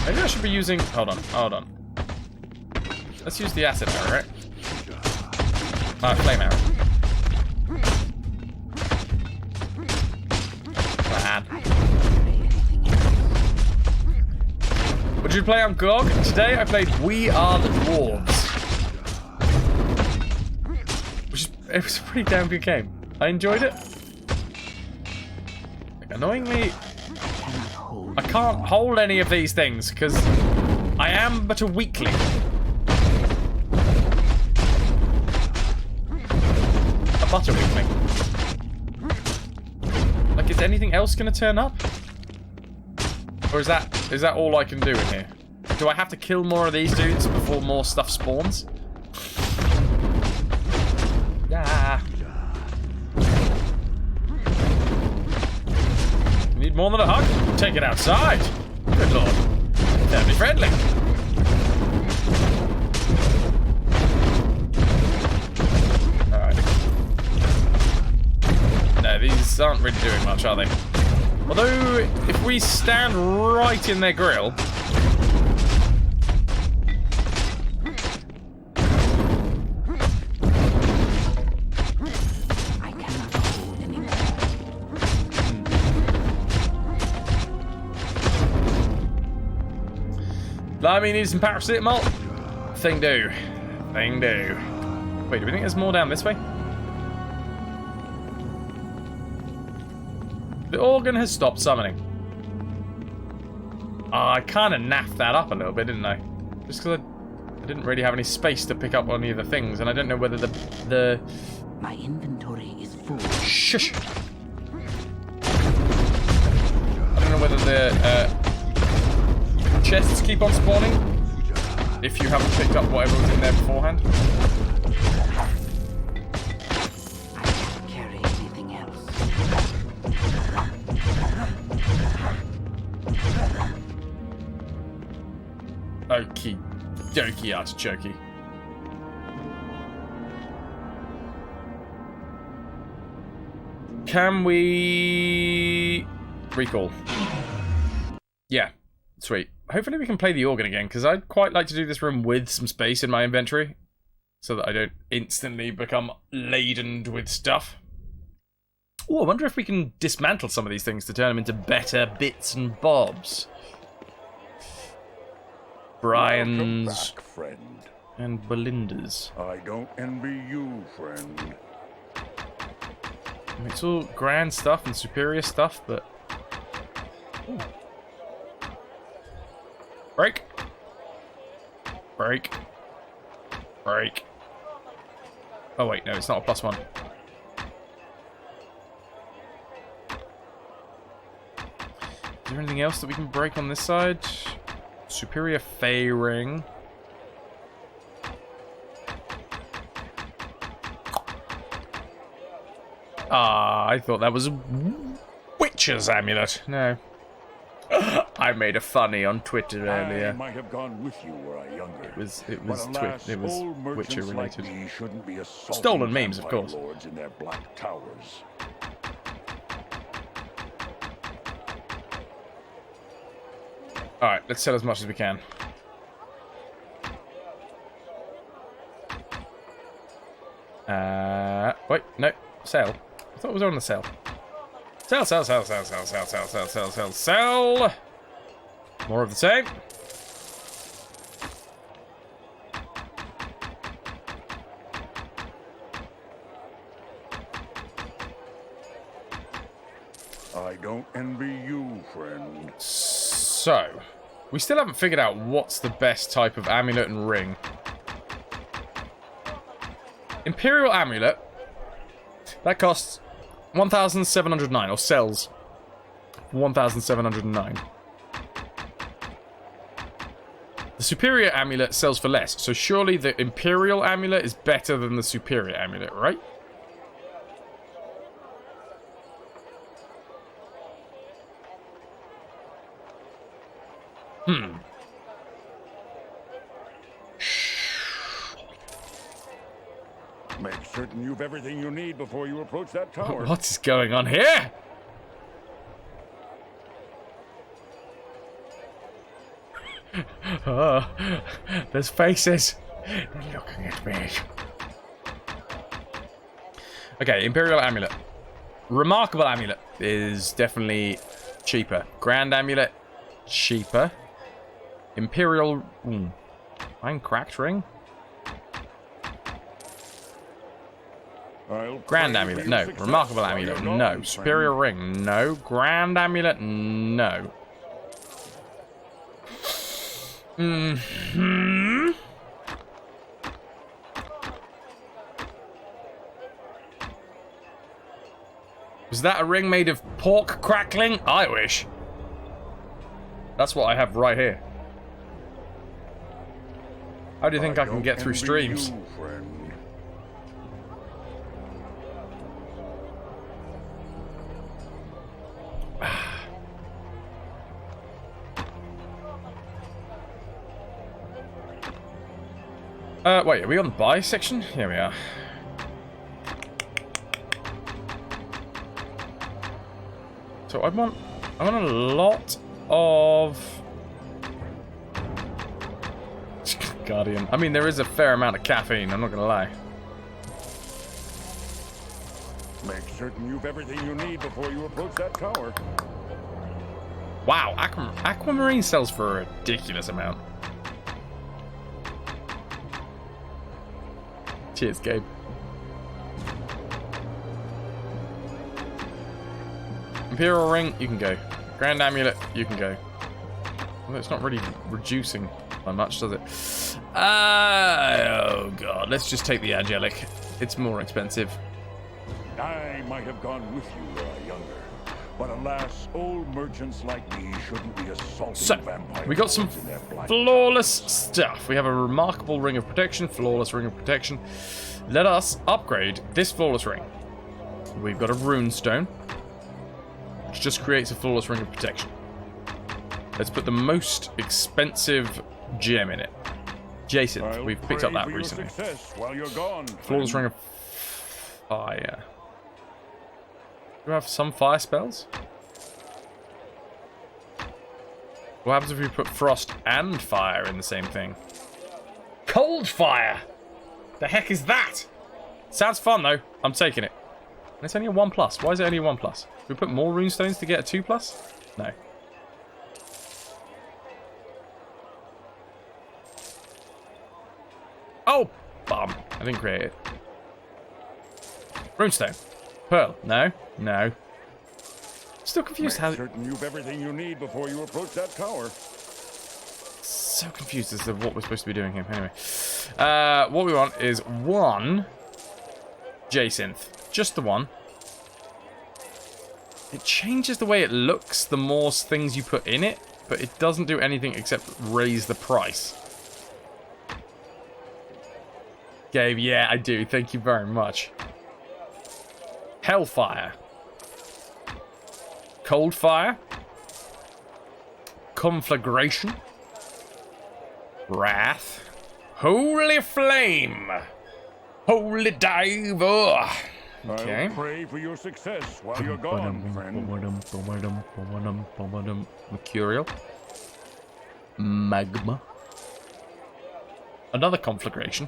Maybe I should be using... Hold on. Let's use the acid arrow, right? Flame arrow. Man. What did you play on GOG? Today I played We Are the Dwarves. It was a pretty damn good game. I enjoyed it. Annoyingly, I can't hold any of these things because I am but a weakling. A butter weakling. Like, is anything else going to turn up? Or is that all I can do in here? Do I have to kill more of these dudes before more stuff spawns? Yeah. Need more than a hug? Take it outside. Good lord. Family friendly. Alright. No, these aren't really doing much, are they? Although, if we stand right in their grill... Blimey, need some paracetamol. Thing do. Thing do. Wait, do we think there's more down this way? The organ has stopped summoning. I kind of naffed that up a little bit, didn't I? Just because I didn't really have any space to pick up any of the things, and I don't know whether the... My inventory is full. Shush! I don't know whether the chests keep on spawning if you haven't picked up whatever was in there beforehand. I can't carry anything else. Okie dokie artichoke. Can we recall? Yeah, sweet. Hopefully we can play the organ again, because I'd quite like to do this room with some space in my inventory, so that I don't instantly become laden with stuff. Oh, I wonder if we can dismantle some of these things to turn them into better bits and bobs. Brian's Welcome back, friend. and Belinda's. I don't envy you, friend. I mean, it's all grand stuff and superior stuff, but... Ooh. Break. Break. Break. Oh wait, no, it's not a +1. Is there anything else that we can break on this side? Superior Fey ring. Ah, I thought that was a witch's amulet. No. I made a funny on Twitter earlier. I might have gone with you were I younger. It was But alas, old Witcher merchants related. like me shouldn't be assaulting Stolen memes, of vampire course. lords in their black towers. Alright, let's sell as much as we can. Wait, no, sell. I thought it was on the sell. Sell, sell, sell, sell, sell, sell, sell, sell, sell, sell, sell. More of the same. I don't envy you, friend. So, we still haven't figured out what's the best type of amulet and ring. Imperial amulet. That costs 1,709, or sells 1,709. The superior amulet sells for less, so surely the Imperial amulet is better than the superior amulet, right? Make certain you've everything you need before you approach that tower. What is going on here? Oh, there's faces. They're looking at me. Okay, Imperial amulet. Remarkable amulet is definitely cheaper. Grand amulet, cheaper. Imperial... Fine cracked ring? Grand amulet, no. Remarkable amulet, no. Superior ring, no. Grand amulet, no. Was that a ring made of pork crackling? I wish. That's what I have right here. How do you think I can get through streams? Wait, are we on the buy section? Here we are. So I want a lot of Guardian. I mean, there is a fair amount of caffeine, I'm not gonna lie. Make certain you've everything you need before you approach that tower. Wow, Aquamarine sells for a ridiculous amount. Cheers, Gabe. Imperial Ring, you can go. Grand Amulet, you can go. Well, it's not really reducing by much, does it? Oh, God. Let's just take the Angelic. It's more expensive. I might have gone with you when I was younger, but alas, old merchants like me shouldn't be assaulting So, vampire we got some lords in their black flawless stuff. We have a remarkable ring of protection, flawless ring of protection. Let us upgrade this flawless ring. We've got a rune stone, which just creates a flawless ring of protection. Let's put the most expensive gem in it. Jason, I'll we've picked up pray that for your recently. success while you're gone, Flawless ring friend. of fire. Do you have some fire spells? What happens if we put frost and fire in the same thing? Cold fire! The heck is that? Sounds fun though. I'm taking it. And it's only a 1+. Why is it only a 1+? Do we put more runestones to get a 2+? No. Oh, bum. I didn't create it. Runestone. Pearl. No. No. Still confused Make how... certain you've everything you need before you approach that tower. So confused as to what we're supposed to be doing here. Anyway. What we want is one J-Synth. Just the one. It changes the way it looks the more things you put in it, but it doesn't do anything except raise the price. Gabe, yeah, I do. Thank you very much. Hellfire. Cold fire. Conflagration. Wrath. Holy flame. Holy diver. Okay. I'll pray for your success while you're gone, friend. Mercurial. Magma. Another conflagration.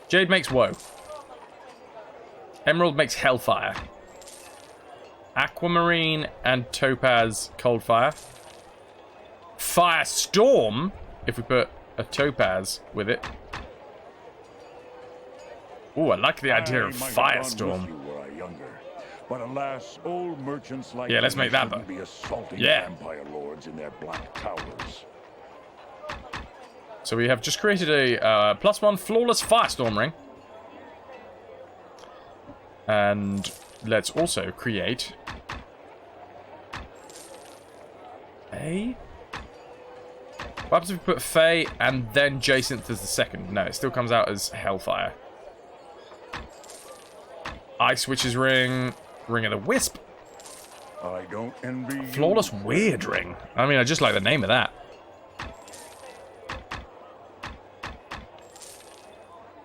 Jade makes woe. Emerald makes hellfire. Aquamarine and topaz coldfire. Firestorm, if we put a topaz with it. Ooh, I like the idea of firestorm. But alas, old merchants like Yeah, let's me make that shouldn't though. be assaulting Yeah. vampire lords in their black towers. So we have just created a +1 flawless firestorm ring. And let's also create a... What happens if we put Fae and then Jacinth as the second? No, it still comes out as Hellfire. Ice Witch's ring. Ring of the Wisp. I don't envy you. Flawless Weird Ring. I mean, I just like the name of that.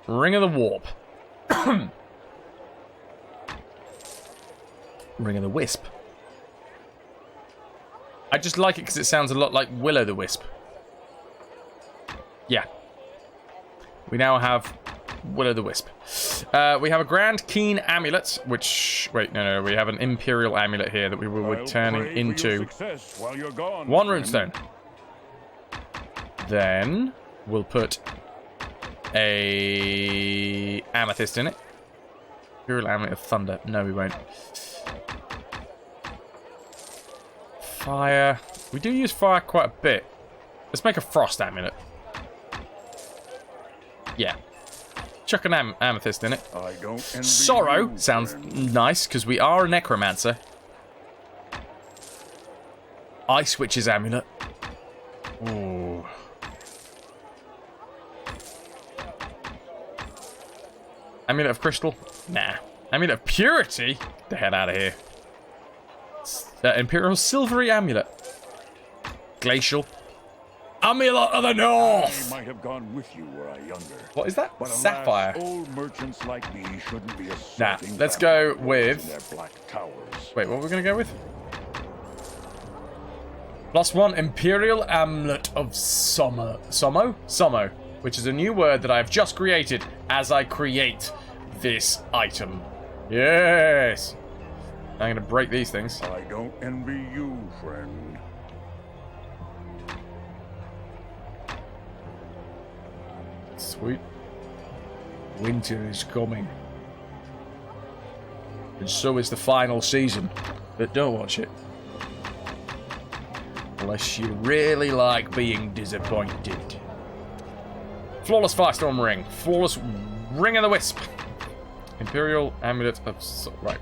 Ring of the Warp. Ring of the Wisp. I just like it because it sounds a lot like Will-o'-the-Wisp. Yeah. We now have Will-o'-the-Wisp. We have a Grand Keen Amulet, which... Wait, no. We have an Imperial Amulet here that we will be I'll turning pray for into your success while you're gone, one friend. runestone. Then we'll put a amethyst in it. Imperial Amulet of Thunder. No, we won't. Fire. We do use fire quite a bit. Let's make a frost amulet. Yeah. Chuck an amethyst in it. I don't envy Sorrow you, sounds friend. nice because we are a necromancer. Ice Witch's amulet. Ooh. Amulet of Crystal? Nah. Amulet of Purity? Get the hell out of here. Imperial Silvery Amulet. Glacial. Amulet of the I North! might have gone with you were I younger. What is that? But alas, Sapphire. old merchants like me shouldn't be Nah, assaulting let's go vampire lords with... in their black towers. Wait, what are we going to go with? +1 Imperial Amulet of Somo, which is a new word that I've just created as I create this item. Yes! I'm going to break these things. I don't envy you, friend. Sweet. Winter is coming. And so is the final season. But don't watch it. Unless you really like being disappointed. Flawless Firestorm Ring. Flawless Ring of the Wisp. Imperial Amulet of... Right.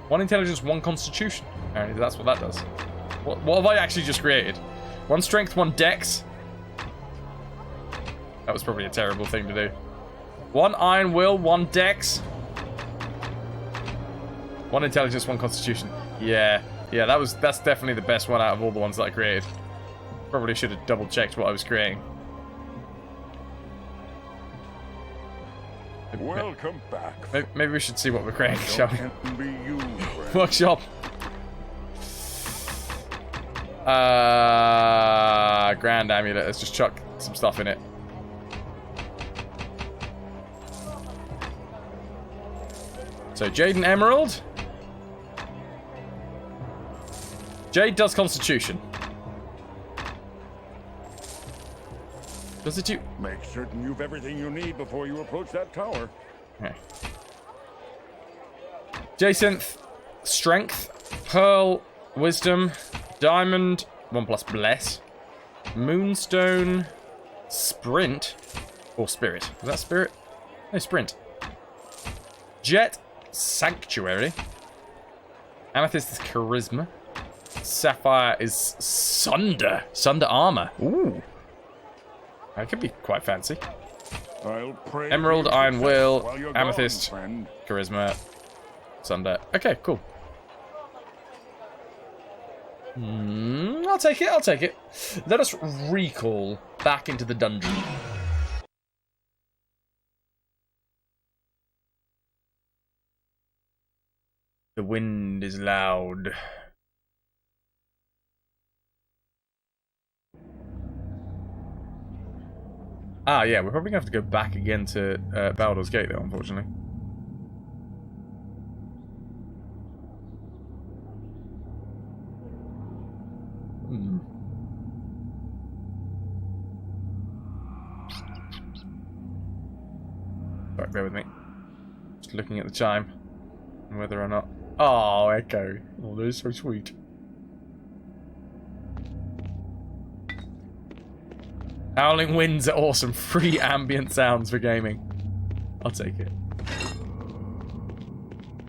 1 intelligence, 1 constitution. Apparently that's what that does. What have I actually just created? 1 strength, 1 dex. That was probably a terrible thing to do. 1 iron will, 1 dex. 1 intelligence, 1 constitution. Yeah, that's definitely the best one out of all the ones that I created. Probably should have double checked what I was creating. Welcome back. Maybe we should see what we're creating, shall we? Can't be you, friend. Workshop. Grand Amulet. Let's just chuck some stuff in it. So Jade and Emerald. Jade does Constitution. Does it you? Make certain you've everything you need before you approach that tower. Okay. Jacinth, Strength, Pearl, Wisdom, Diamond, 1+ Bless, Moonstone, Sprint, or Spirit. Is that Spirit? No, Sprint. Jet, Sanctuary. Amethyst is Charisma. Sapphire is Sunder. Sunder Armor. Ooh. That could be quite fancy. I'll pray Emerald, for Iron success Will, while you're Amethyst, gone, friend. Charisma, Sunder. Okay, cool. I'll take it, I'll take it. Let us recall back into the dungeon. The wind is loud. Ah, yeah, we're probably going to have to go back again to Baldur's Gate, though, unfortunately. Sorry, bear with me. Just looking at the chime. And whether or not... Oh, Echo. Oh, that is so sweet. Howling winds are awesome. Free ambient sounds for gaming. I'll take it.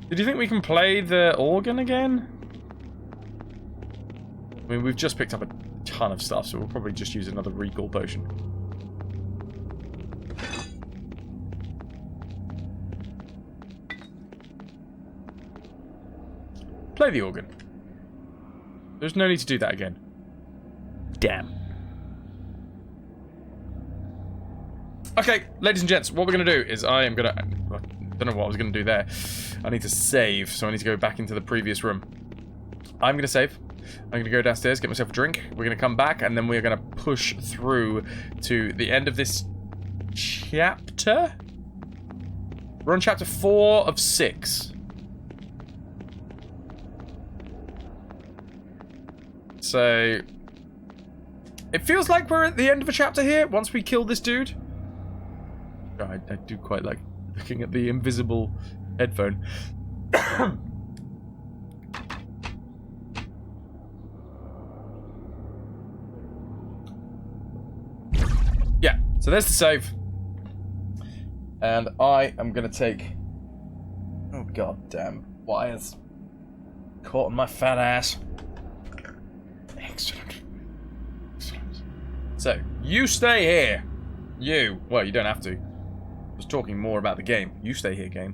Did you think we can play the organ again? I mean, we've just picked up a ton of stuff, so we'll probably just use another recall potion. Play the organ. There's no need to do that again. Damn. Okay, ladies and gents, what we're going to do is I don't know what I was going to do there. I need to save, so I need to go back into the previous room. I'm going to save. I'm going to go downstairs, get myself a drink. We're going to come back, and then we're going to push through to the end of this chapter. We're on chapter 4 of 6. So, it feels like we're at the end of a chapter here, once we kill this dude. I do quite like looking at the invisible headphone. Yeah, so there's the save. And I am going to take... Oh, god damn. Wires caught on my fat ass. Excellent. Excellent. So, you stay here. You. Well, you don't have to. I was talking more about the game. You stay here, game.